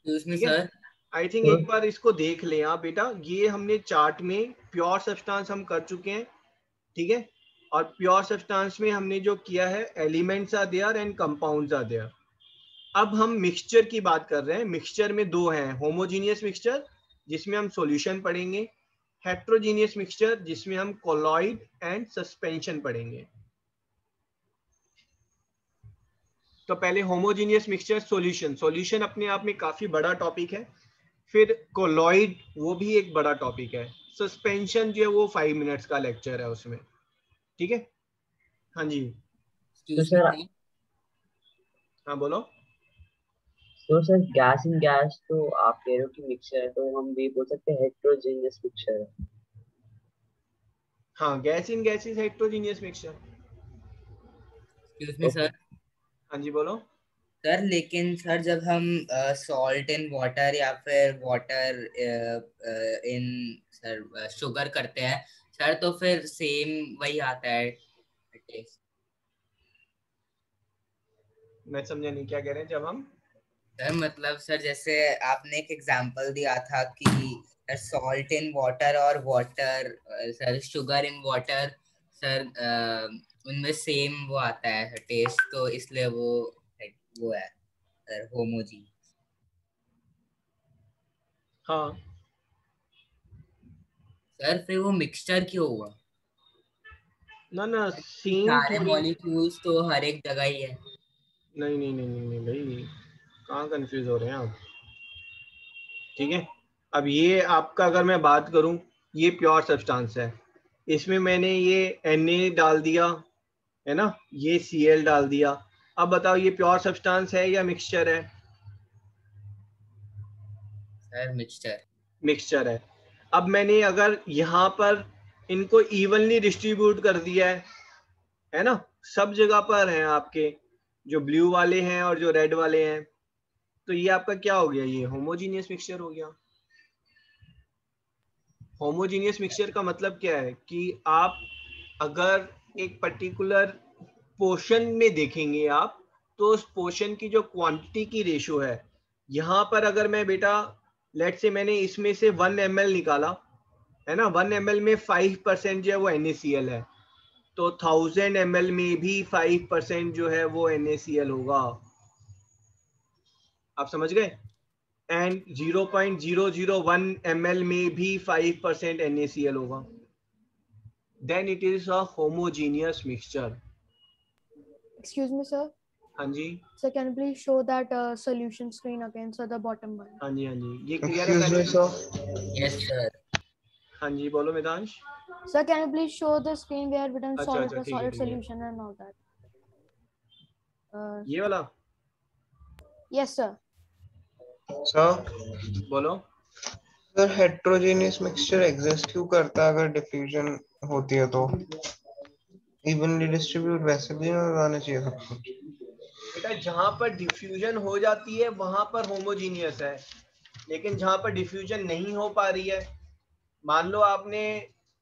उसमें सर आई थिंक एक बार इसको देख लें आप बेटा, ये हमने चार्ट में प्योर सब्सटेंस हम कर चुके हैं। ठीक है, और प्योर सब्सटेंस में हमने जो किया है elements are there and compounds are there. अब हम मिक्सचर की बात कर रहे हैं। मिक्सचर में दो हैं, होमोजीनियस मिक्सचर जिसमें हम सॉल्यूशन पढ़ेंगे, हेट्रोजीनियस मिक्सचर जिसमें हम कोलॉइड एंड सस्पेंशन पढ़ेंगे। तो पहले होमोजीनियस मिक्सचर सॉल्यूशन अपने आप में काफी बड़ा टॉपिक है। फिर कोलॉइड वो भी एक बड़ा टॉपिक है। सस्पेंशन जो है वो 5 मिनट्स का लेक्चर है उसमें। ठीक है, हाँ जी। तो सर हाँ बोलो। तो सर गैस इन गैस तो आप कह रहे हो कि मिक्सचर है, तो हम भी बोल सकते हैं हेट्रोजीनियस मिक्सचर है? हाँ, gas in gas is heterogeneous mixture. Excuse me sir. हाँ जी बोलो सर। लेकिन सर जब हम सॉल्ट इन वाटर या फिर वाटर इन सर शुगर करते हैं सर, तो फिर सेम वही आता है टेस्ट। मैं समझा नहीं, क्या कह रहे हैं जब हम सर मतलब सर जैसे आपने एक एग्जांपल दिया था कि सॉल्ट इन वाटर और water sir sugar in water sir उनमें सेम वो आता है टेस्ट, तो इसलिए वो है सर होमोजीनियस। हाँ सर फिर वो मिक्सचर क्यों हुआ? ना सेम सारे मॉलिक्यूल्स तो हर एक जगह ही है। नहीं भाई, कहाँ कंफ्यूज हो रहे हैं आप। ठीक है, अब ये आपका अगर मैं बात करूं, ये प्योर सब्सटेंस है, इसमें मैंने ये Na डाल दिया है ना, ये Cl डाल दिया। अब बताओ ये प्योर सब्सटेंस है या मिक्सचर है? सर मिक्सचर है। अब मैंने अगर यहाँ पर इनको इवनली डिस्ट्रीब्यूट कर दिया है ना, सब जगह पर हैं आपके, जो ब्लू वाले हैं और जो रेड वाले हैं, तो ये आपका क्या हो गया, ये होमोजीनियस मिक्सचर हो गया। होमोजीनियस मिक्सचर का मतलब क्या है कि आप अगर एक पर्टिकुलर पोर्शन में देखेंगे आप, तो उस पोर्शन की जो क्वांटिटी की रेशो है, यहाँ पर अगर मैं बेटा लेट से मैंने इसमें से 1 ml निकाला है ना, 1 ml में 5% जो है वो NaCl है, तो 1000 ml में भी 5% जो है वो NaCl होगा। आप समझ गए? एंड 0.001 ml में भी 5% NaCl होगा। Then it is a homogeneous mixture. Excuse me, sir. हाँ जी। Sir, can you please show that solution screen again, sir, the bottom one? हाँ जी, ये क्लियर है पहले? Yes sir. हाँ जी बोलो Mitansh. Sir, can you please show the screen where written solid अच्छा, solid solution and all that? ये वाला? Yes, sir. सर बोलो। सर हेट्रोजेनियस मिक्सचर एग्जिस्ट क्यों करता है अगर डिफ्यूजन होती है तो? इवनली डिस्ट्रीब्यूट वैसे भी ना आना चाहिए सब कुछ। बेटा जहां पर डिफ्यूजन हो जाती है वहां पर होमोजीनियस है, लेकिन जहां पर डिफ्यूजन नहीं हो पा रही है, मान लो आपने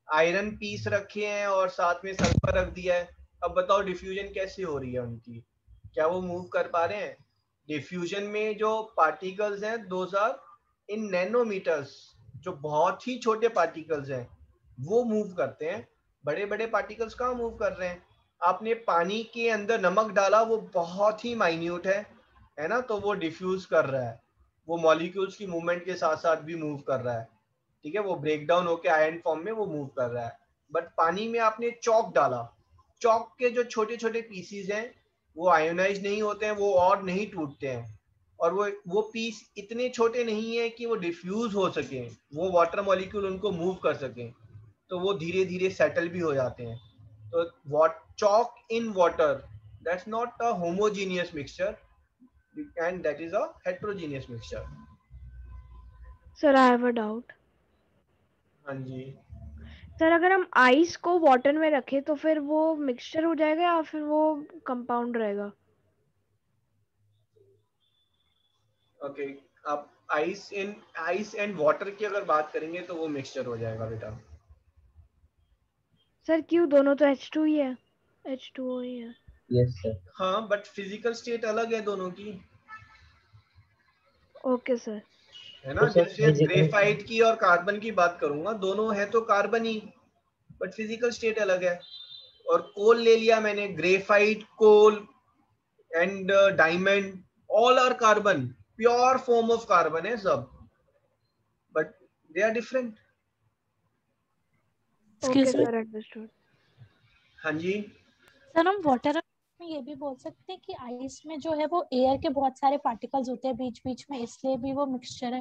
आयरन पीस रखे हैं और साथ में सल्फर रख दिया है, अब बताओ डिफ्यूजन कैसे हो रही है उनकी, क्या वो मूव कर पा रहे हैं? डिफ्यूजन में जो पार्टिकल्स हैं दोज आर इन नैनोमीटर्स, जो बहुत ही छोटे पार्टिकल्स हैं वो मूव करते हैं, बड़े बड़े पार्टिकल्स कहाँ मूव कर रहे हैं? आपने पानी के अंदर नमक डाला, वो बहुत ही माइन्यूट है ना, तो वो डिफ्यूज कर रहा है, वो मॉलिक्यूल्स की मूवमेंट के साथ साथ भी मूव कर रहा है, ठीक है, वो ब्रेक डाउन होकर आयन फॉर्म में वो मूव कर रहा है। बट पानी में आपने चॉक डाला, चॉक के जो छोटे छोटे पीसीज हैं वो आयोनाइज नहीं होते हैं, वो और नहीं टूटते हैं, और वो पीस इतने छोटे नहीं है कि वो डिफ्यूज हो सके, वो वाटर मॉलिक्यूल उनको मूव कर सकें, तो वो धीरे धीरे सेटल भी हो जाते हैं। तो what chalk in water, that's not a homogeneous mixture and that is a heterogeneous mixture. Sir I have a doubt. हाँ जी सर अगर हम आइस को वाटर में रखें तो फिर वो मिक्सचर हो जाएगा या फिर वो कंपाउंड रहेगा? ओके, आप आइस एंड वाटर की अगर बात करेंगे तो वो मिक्सचर हो जाएगा बेटा। सर क्यों, दोनों तो H2 ही है, H2O ही है। Yes sir. हाँ बट फिजिकल स्टेट अलग है दोनों की। Okay sir. है ना, तो सर जैसे ग्रेफाइट की और कार्बन की बात करूंगा, दोनों है तो कार्बन ही, बट फिजिकल स्टेट अलग है। और कोल ले लिया मैंने, graphite, coal and diamond, all are carbon, pure form of carbon है सब, but they are different. Okay sir, understood. हाँ जी सर हम वाटर में ये भी बोल सकते हैं कि आइस में जो है वो एयर के बहुत सारे पार्टिकल्स होते हैं बीच बीच में, इसलिए भी वो मिक्सचर है।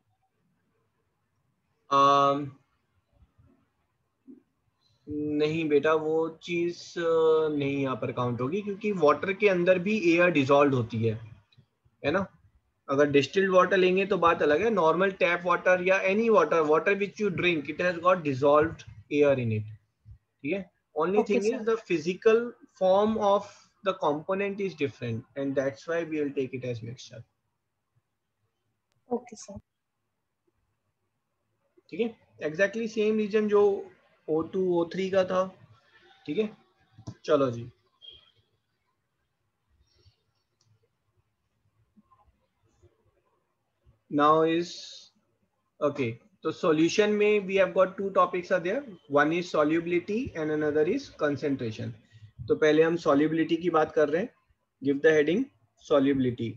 नहीं बेटा, वो चीज नहीं यहाँ पर काउंट होगी, क्योंकि वाटर के अंदर भी एयर डिसॉल्व होती है ना। अगर डिस्टिल्ड वाटर लेंगे तो बात अलग है, नॉर्मल टैप वाटर या any water which you drink, it has got dissolved air in it, ठीक है। Only thing is the physical form of the component is different and that's why we will take it as mixture. Okay sir, ठीक है, एग्जैक्टली सेम रीजन जो O2 O3 का था, ठीक है। चलो जी, now is okay, तो solution में we have got two topics are there, one is solubility and another is concentration। तो पहले हम solubility की बात कर रहे हैं, give the heading solubility।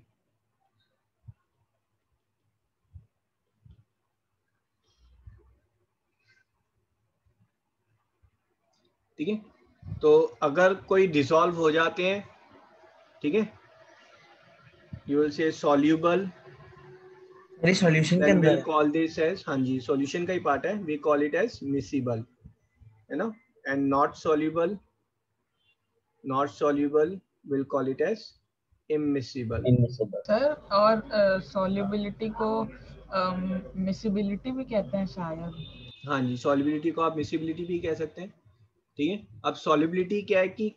ठीक है, तो अगर कोई डिसॉल्व हो जाते हैं, ठीक है, you will say soluble, अरे सॉल्यूशन के then अंदर we'll call this as, हाँ जी solution का ही पार्ट है, we call it as miscible, है ना, and not soluble we'll call it as immiscible। Sir और सॉल्युबिलिटी को मिसिबिलिटी भी कहते हैं शायद। हाँ जी, solubility को आप miscibility भी कह सकते हैं, ठीक है। अब solubility क्या है कि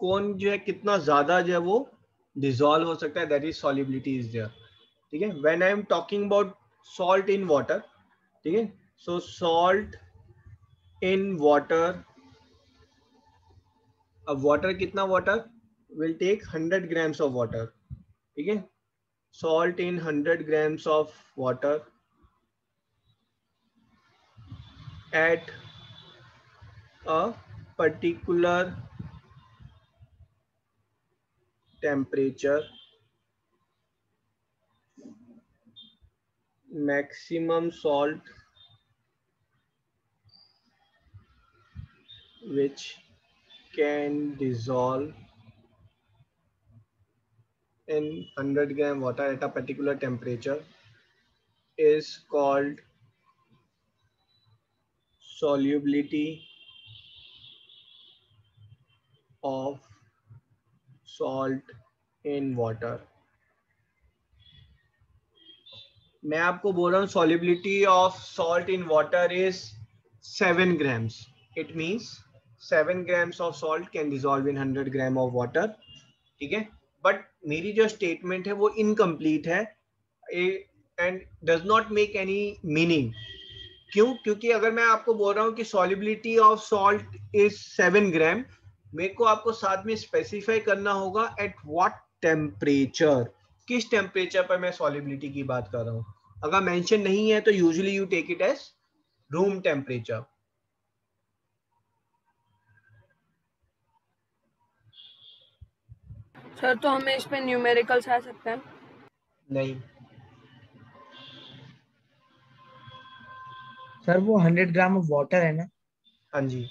कौन जो है कितना ज्यादा जो है वो डिसॉल्व हो सकता है, that is solubility is there, ठीक है। When I am talking about salt in water, ठीक है, सो सॉल्ट इन वाटर, अब वाटर कितना, water will take 100 grams of water, ठीक है। salt in 100 grams of water at a particular temperature, maximum salt which can dissolve in 100 gram water at a particular temperature is called solubility of salt in water। मैं आपको बोल रहा हूँ solubility of salt in water is 7 grams, it means 7 grams of salt can dissolve in 100 gram of water, ठीक है। बट मेरी जो स्टेटमेंट है वो इनकम्प्लीट है and does not make any meaning. क्यों? क्योंकि अगर मैं आपको बोल रहा हूँ कि solubility of salt is 7 ग्राम, मेरे को आपको साथ में स्पेसिफाई करना होगा एट व्हाट टेम्परेचर, किस टेम्परेचर पर मैं सॉल्युबिलिटी की बात कर रहा हूँ. अगर मेंशन नहीं है तो usually you take it as room temperature. Sir तो हमें इसमें न्यूमेरिकल्स आ सकते हैं? नहीं सर वो 100 ग्राम ऑफ वाटर है ना? हाँ जी.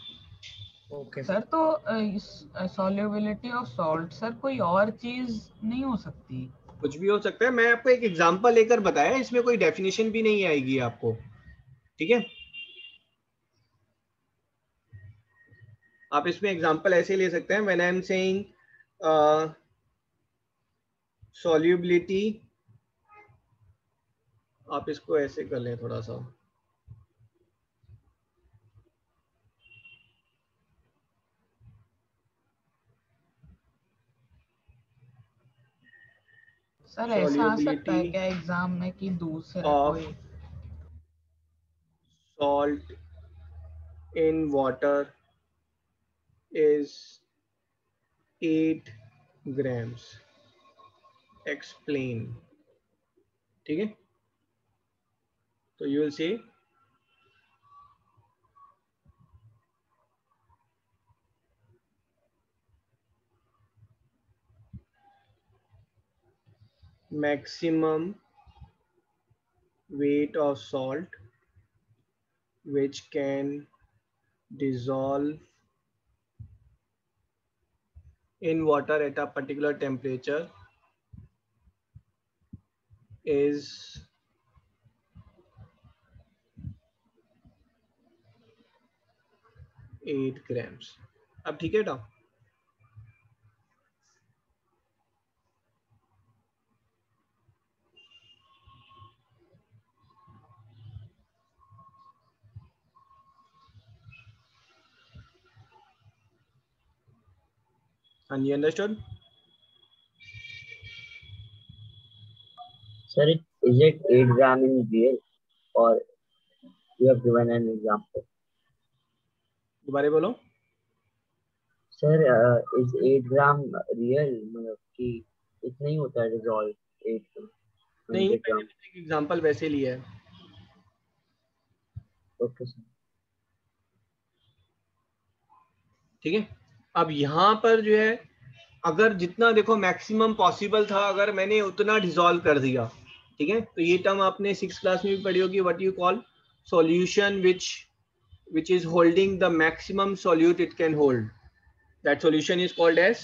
ओके सर तो सॉल्युबिलिटी ऑफ सॉल्ट सर कोई और चीज नहीं हो सकती? कुछ भी हो सकता है. मैं आपको एक एग्जांपल लेकर बताया, इसमें कोई डेफिनेशन भी नहीं आएगी आपको. ठीक है, आप इसमें एग्जांपल ऐसे ले सकते हैं. When I am saying solubility, आप इसको ऐसे कर लें थोड़ा सा. सर ऐसा आ सकता है क्या एग्जाम में कि दूसरा कोई salt in water is 8 grams. Explain. ठीक है, तो you will say maximum weight of salt which can dissolve in water at a particular temperature is 8 grams. अब ठीक है ना? And you understood? Sir, is it 8 gram in real or you have given an example? दोबारा बोलो. Sir, is 8 gram real? मतलब कि इतना ही होता है dissolve 8 नहीं, 100 मैंने gram. एक एग्जांपल वैसे लिया है. Okay sir. ठीक है, अब यहाँ पर जो है, अगर जितना देखो मैक्सिमम पॉसिबल था, अगर मैंने उतना डिसॉल्व कर दिया, ठीक है, तो ये टर्म आपने 6th क्लास में भी पढ़ी होगी. What you call solution which is holding the maximum solute it can hold. That solution is called as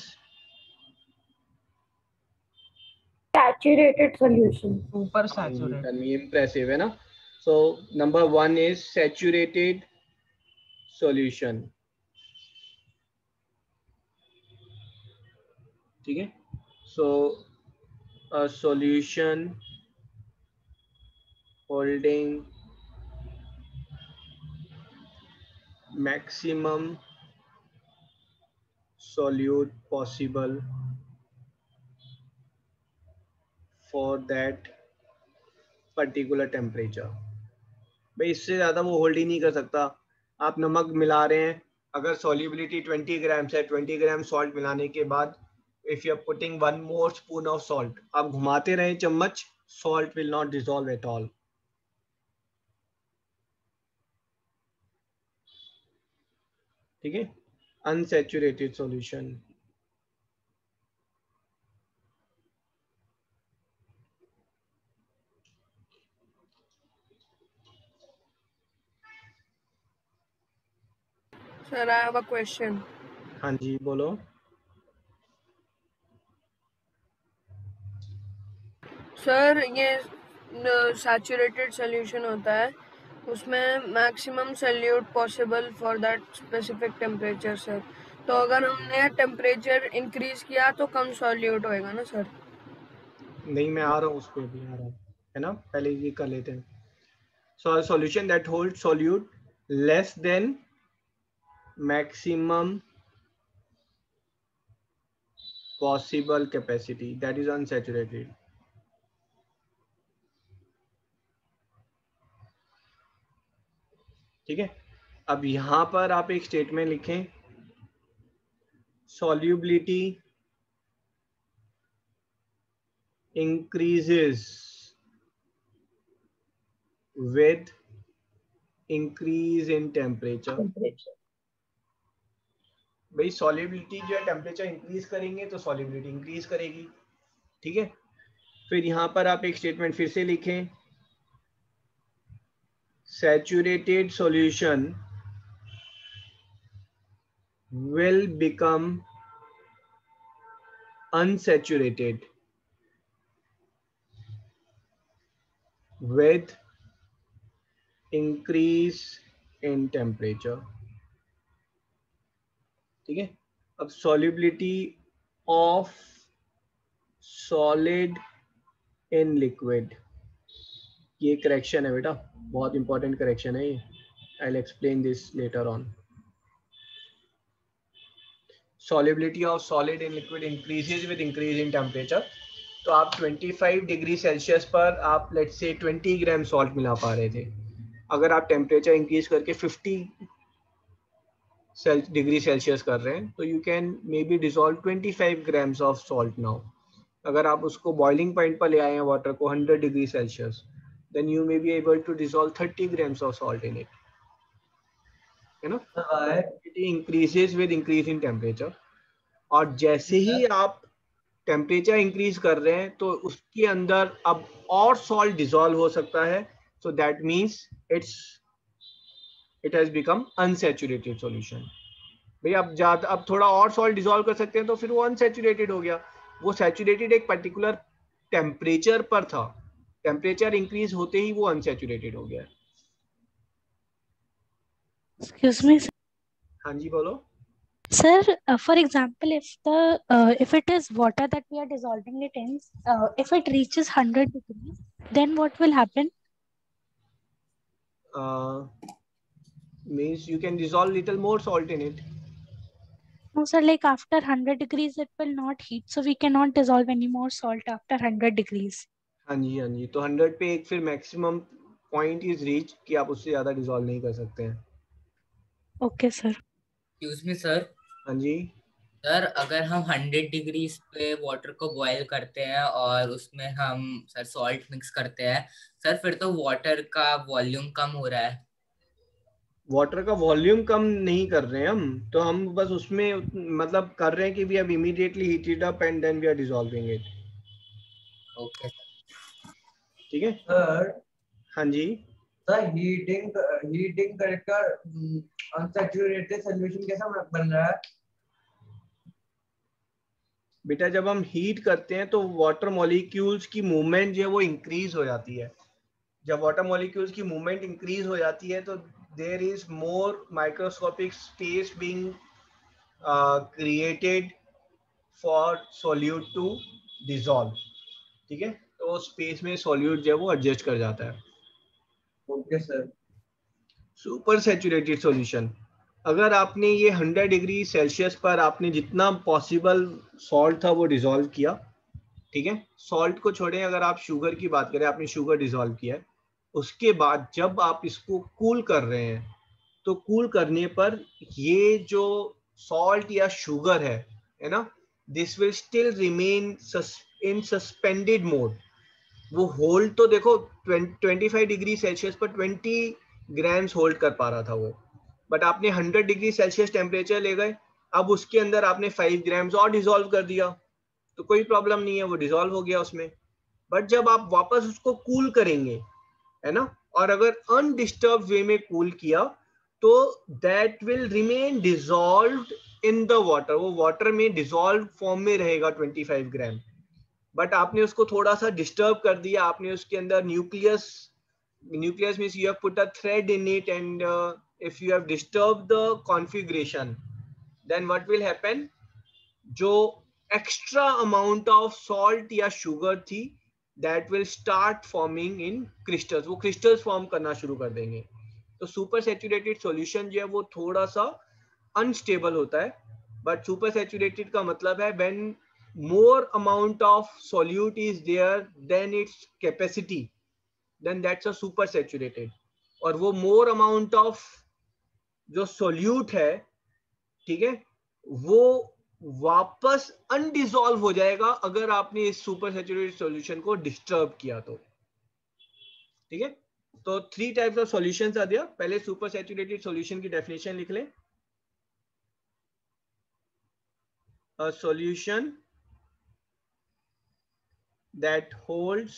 Saturated solution. Super saturated. Impressive है ना. So number 1 is saturated solution. ठीक है, so a solution holding maximum solute possible for that particular temperature. भाई इससे ज्यादा वो होल्ड ही नहीं कर सकता. आप नमक मिला रहे हैं, अगर सॉल्युबिलिटी 20 ग्राम्स है, 20 ग्राम सॉल्ट मिलाने के बाद if you are putting 1 more spoon of salt, आप घुमाते रहे चम्मच, salt will not dissolve at all. ठीक है, unsaturated solution. Sir, I have a question. हाँ जी बोलो. सर ये सैचुरेटेड सॉल्यूशन होता है, उसमें maximum solute possible for that specific temperature sir. तो अगर हमने टेम्परेचर इंक्रीज किया तो कम सॉल्यूट होएगा ना सर? नहीं, मैं आ रहा हूँ, उस पर भी आ रहा हूँ, है ना. पहले ये कर लेते हैं. So a solution that holds solute less than maximum possible capacity, that is unsaturated. ठीक है, अब यहां पर आप एक स्टेटमेंट लिखें solubility increases with increase in temperature. भाई solubility जो है टेम्परेचर इंक्रीज करेंगे तो solubility इंक्रीज करेगी, ठीक है। फिर यहाँ पर आप एक स्टेटमेंट फिर से लिखें, saturated solution will become unsaturated with increase in temperature, ठीक है। अब solubility of solid in liquid, ये करेक्शन है बेटा, बहुत इंपॉर्टेंट करेक्शन है ये। I'll explain this later on. Solubility of solid in liquid increases with increase in temperature. तो आप 25 डिग्री सेल्सियस पर आप लेट्स से 20 ग्राम सॉल्ट मिला पा रहे थे, अगर आप टेम्परेचर इंक्रीज करके 50 डिग्री सेल्सियस कर रहे हैं तो you can may be dissolve 25 grams of salt now. अगर आप उसको बॉइलिंग पॉइंट पर ले आए हैं वाटर को 100 degree Celsius, then you may be able to dissolve 30 grams of salt in it, है ना। It increases with increase in temperature, और जैसे ही आप टेम्परेचर इंक्रीज कर रहे हैं तो उसके अंदर अब और सॉल्ट डिसॉल्व हो सकता है, so that means it has become unsaturated solution। भाई अब थोड़ा और सॉल्ट डिसॉल्व कर सकते हैं तो फिर वो अनसैचुरेटेड हो गया। वो सैचुरेटेड एक पर्टिकुलर टेम्परेचर पर था, टेम्परेचर इंक्रीज होते ही वो अनसैचुरेटेड हो गया। Excuse me, हाँ जी बोलो। sir. For example, if it is water that we are dissolving it in, if it reaches 100 degrees, then what will happen? Means you can dissolve little more salt in it. No, sir. Like after 100 degrees, it will not heat, so we cannot dissolve any more salt after 100 degrees. हाँ जी, तो 100 पे एक फिर मैक्सिमम पॉइंट इज रीच कि आप उससे ज्यादा डिसॉल्व नहीं कर सकते हैं। Okay sir. Excuse me sir. हाँ जी सर, अगर हम 100 डिग्री पे वाटर को बॉईल करते हैं और उसमें हम सर सॉल्ट मिक्स करते हैं सर, फिर तो वाटर का वॉल्यूम कम हो रहा है। वाटर का वॉल्यूम कम नहीं कर रहे हैं हम, तो हम बस उसमें मतलब कर रहे हैं कि we have immediately heat it up and then we are dissolving it. Okay ठीक है सर। हाँ जी सर, हीटिंग करके अनसैचुरेटेड सॉल्यूशन कैसा बन रहा है? बेटा जब हम हीट करते हैं तो वाटर मॉलिक्यूल्स की मूवमेंट जो है वो इंक्रीज हो जाती है। जब वाटर मॉलिक्यूल्स की मूवमेंट इंक्रीज हो जाती है तो there is more microscopic space being created for solute to dissolve. ठीक है, तो स्पेस में सॉल्यूट जो है वो एडजस्ट कर जाता है। Okay sir. Super saturated solution, अगर आपने ये 100 डिग्री सेल्सियस पर आपने जितना पॉसिबल सॉल्ट था वो डिसॉल्व किया, ठीक है, सॉल्ट को छोड़ें, अगर आप शुगर की बात करें, आपने शुगर डिसॉल्व किया है, उसके बाद जब आप इसको कूल कर रहे हैं तो कूल करने पर ये जो सॉल्ट या शुगर है ना, this will still remain in suspended mode. वो होल्ड तो देखो 25 डिग्री सेल्सियस पर 20 ग्राम्स होल्ड कर पा रहा था वो, बट आपने 100 डिग्री सेल्सियस टेम्परेचर ले गए, अब उसके अंदर आपने 5 ग्राम्स और डिसॉल्व कर दिया तो कोई प्रॉब्लम नहीं है, वो डिसॉल्व हो गया उसमें। बट जब आप वापस उसको कूल करेंगे, है ना, और अगर अनडिस्टर्ब वे में कूल किया तो that will remain dissolved in the water, वो वाटर में डिसॉल्व फॉर्म में रहेगा 25 ग्राम। बट आपने उसको थोड़ा सा डिस्टर्ब कर दिया, आपने उसके अंदर nucleus means you have put a thread in it and if you have disturbed the configuration, then what will happen, जो extra amount of salt या sugar थी that will start forming in crystals, वो crystals form करना शुरू कर देंगे। तो super saturated solution जो है वो थोड़ा सा unstable होता है, but super saturated का मतलब है when more amount of solute is there than its capacity, then that's a super saturated। और वो more amount of जो सोल्यूट है, ठीक है, वो वापस अनडिसॉल्व हो जाएगा अगर आपने इस सुपर सैचुरेटेड सॉल्यूशन को डिस्टर्ब किया तो। ठीक है, तो 3 टाइप्स ऑफ सॉल्यूशंस आ दिया। पहले सुपर सैचुरेटेड सॉल्यूशन की डेफिनेशन लिख लें। A solution that holds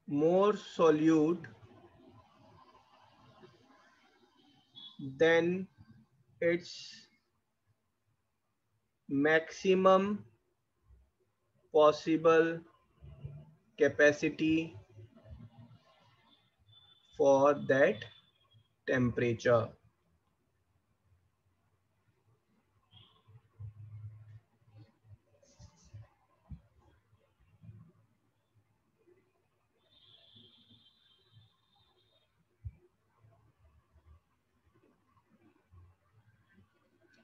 more solute than its maximum possible capacity for that temperature।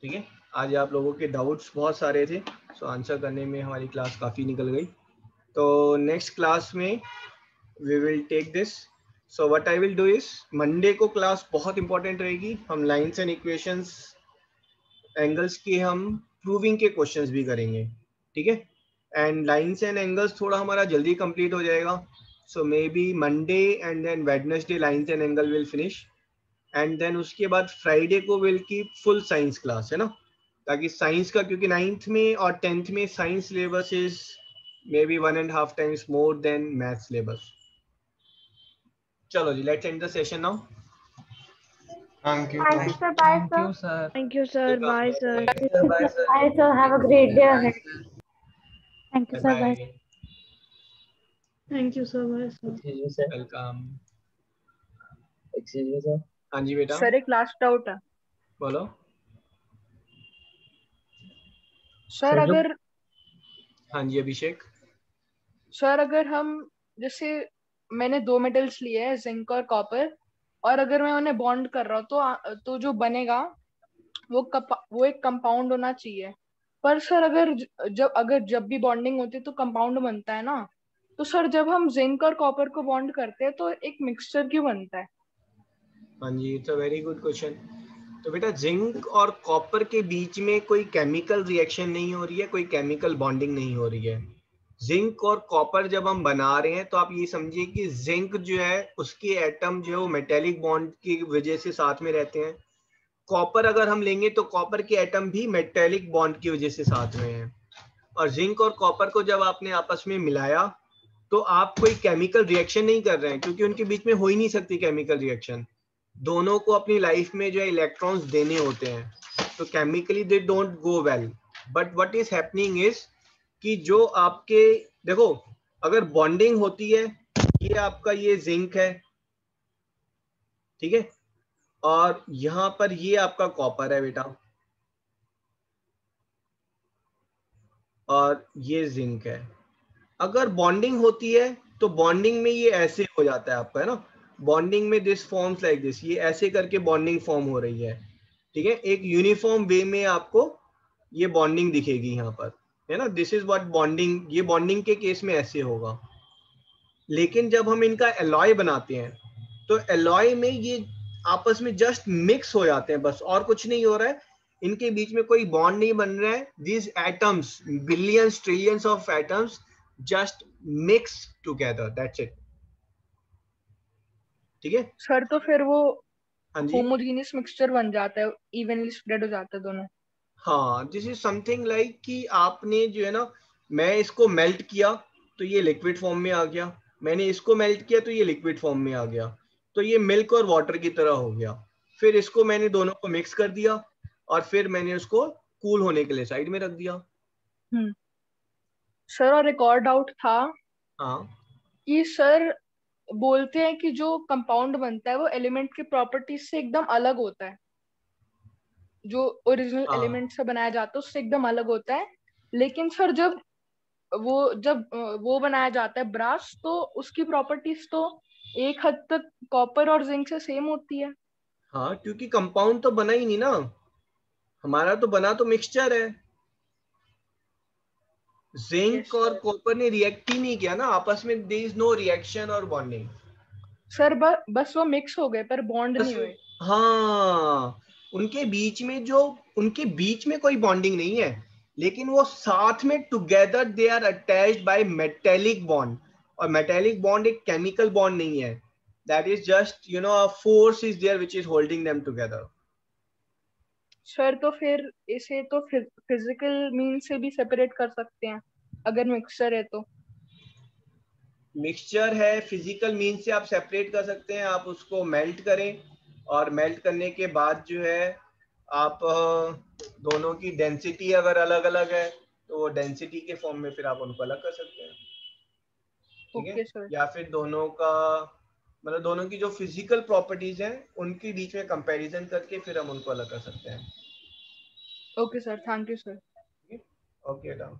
ठीक है, आज आप लोगों के डाउट्स बहुत सारे थे, सो आंसर करने में हमारी क्लास काफ़ी निकल गई। तो नेक्स्ट क्लास में we will take this. So what I will do is, Monday को क्लास बहुत इंपॉर्टेंट रहेगी। हम लाइन्स एंड इक्वेशंस एंगल्स के हम प्रूविंग के क्वेश्चंस भी करेंगे। ठीक है, एंड लाइन्स एंड एंगल्स थोड़ा हमारा जल्दी कंप्लीट हो जाएगा। So maybe Monday and then Wednesday lines and angle will finish, and then उसके बाद फ्राइडे को will keep full science class, है ना, ताकि साइंस का, क्योंकि 9th में और 10th में science syllabus is maybe 1.5 times more than math syllabus. चलो जी, let's end the session now. Thank you. Thank you, sir. Bye, Thank sir. you, sir. Thank you, sir. Bye, sir. Bye, sir. Bye, sir. Have a great day ahead. Thank you, sir. Bye. Bye, Thank you, sir. Bye, sir. Excuse me, sir. Welcome. Excuse me, sir. हाँ जी बेटा, सर एक लास्ट डाउट है बोलो। सर। सर, जो अगर हाँ जी अभिषेक। सर अगर हम, जैसे मैंने 2 मेटल्स लिए हैं, जिंक और कॉपर, और अगर मैं उन्हें बॉन्ड कर रहा हूँ तो जो बनेगा वो एक कंपाउंड होना चाहिए। पर सर अगर जब भी बॉन्डिंग होती है तो कंपाउंड बनता है ना, तो सर जब हम जिंक और कॉपर को बॉन्ड करते हैं तो एक मिक्सचर क्यों बनता है? हाँ जी, it's a very good question. तो बेटा, जिंक और कॉपर के बीच में कोई केमिकल रिएक्शन नहीं हो रही है, कोई केमिकल बॉन्डिंग नहीं हो रही है। जिंक और कॉपर जब हम बना रहे हैं तो आप ये समझिए कि जिंक जो है उसके एटम जो है वो मेटेलिक बॉन्ड की वजह से साथ में रहते हैं। कॉपर अगर हम लेंगे तो कॉपर के एटम भी मेटेलिक बॉन्ड की वजह से साथ में हैं। और जिंक और कॉपर को जब आपने आपस में मिलाया तो आप कोई केमिकल रिएक्शन नहीं कर रहे हैं, क्योंकि उनके बीच में हो ही नहीं सकती केमिकल रिएक्शन। दोनों को अपनी लाइफ में जो है इलेक्ट्रॉन्स देने होते हैं, तो chemically they don't go well. But what is happening is कि जो आपके, देखो, अगर बॉन्डिंग होती है, ये आपका ये जिंक है, ठीक है, और यहां पर ये आपका कॉपर है बेटा, और ये जिंक है। अगर बॉन्डिंग होती है तो बॉन्डिंग में ये ऐसे हो जाता है आपका, है ना, बॉन्डिंग में दिस फॉर्म्स लाइक दिस, ये ऐसे करके बॉन्डिंग फॉर्म हो रही है। ठीक है, एक यूनिफॉर्म वे में आपको ये बॉन्डिंग दिखेगी यहाँ पर, है ना, दिस इज व्हाट बॉन्डिंग, ये बॉन्डिंग के केस में ऐसे होगा। लेकिन जब हम इनका एलॉय बनाते हैं तो एलॉय में ये आपस में जस्ट मिक्स हो जाते हैं, बस, और कुछ नहीं हो रहा है, इनके बीच में कोई बॉन्ड नहीं बन रहा है। These atoms, billions trillions of atoms just mix together, that's it. ठीक है सर, तो फिर वो हाँ जी, होमोजेनियस मिक्सचर बन जाता है, इवनली स्प्रेड हो जाता है दोनों। हाँ, दिस इज समथिंग लाइक कि आपने जो है ना, मैं इसको मेल्ट किया तो ये लिक्विड फॉर्म में आ गया, मैंने इसको मेल्ट किया तो ये लिक्विड फॉर्म में आ गया, तो ये मिल्क और वाटर की तरह हो गया। फिर इसको मैंने दोनों को मिक्स कर दिया और फिर मैंने उसको कूल होने के लिए साइड में रख दिया। सर, और एक और डाउट था हाँ, कि सर बोलते हैं कि जो कंपाउंड बनता है वो एलिमेंट की प्रॉपर्टीज से एकदम अलग होता है, जो ओरिजिनल हाँ, एलिमेंट से बनाया जाता है उससे एकदम अलग होता है। लेकिन सर जब वो बनाया जाता है ब्रास, तो उसकी प्रॉपर्टीज तो एक हद तक कॉपर और जिंक से सेम होती है। हाँ, क्योंकि कंपाउंड तो बना ही नहीं ना, हमारा तो बना तो मिक्सचर है। जिंक और कॉपर ने रिएक्ट ही नहीं किया ना आपस में, देयर इज नो रिएक्शन और बॉन्डिंग। सर बस वो मिक्स हो गए पर बॉन्ड नहीं हुए। हाँ, उनके बीच में कोई बॉन्डिंग नहीं है, लेकिन वो साथ में together they are attached by metallic bond, और मेटेलिक बॉन्ड एक केमिकल बॉन्ड नहीं है, that is just a force is there which is holding them together. Sir तो फिर इसे तो फिजिकल मीन से भी सेपरेट कर सकते हैं अगर मिक्सचर है तो? मिक्सचर है, फिजिकल मीन से आप सेपरेट कर सकते हैं। आप उसको मेल्ट करें, और मेल्ट करने के बाद जो है आप दोनों की डेंसिटी अगर अलग अलग है तो वो डेंसिटी के फॉर्म में फिर आप उनको अलग कर सकते हैं, ठीक है? सर। या फिर दोनों का मतलब दोनों की जो फिजिकल प्रॉपर्टीज हैं उनके बीच में कंपैरिजन करके फिर हम उनको अलग कर सकते हैं। Okay sir, thank you sir. Okay down.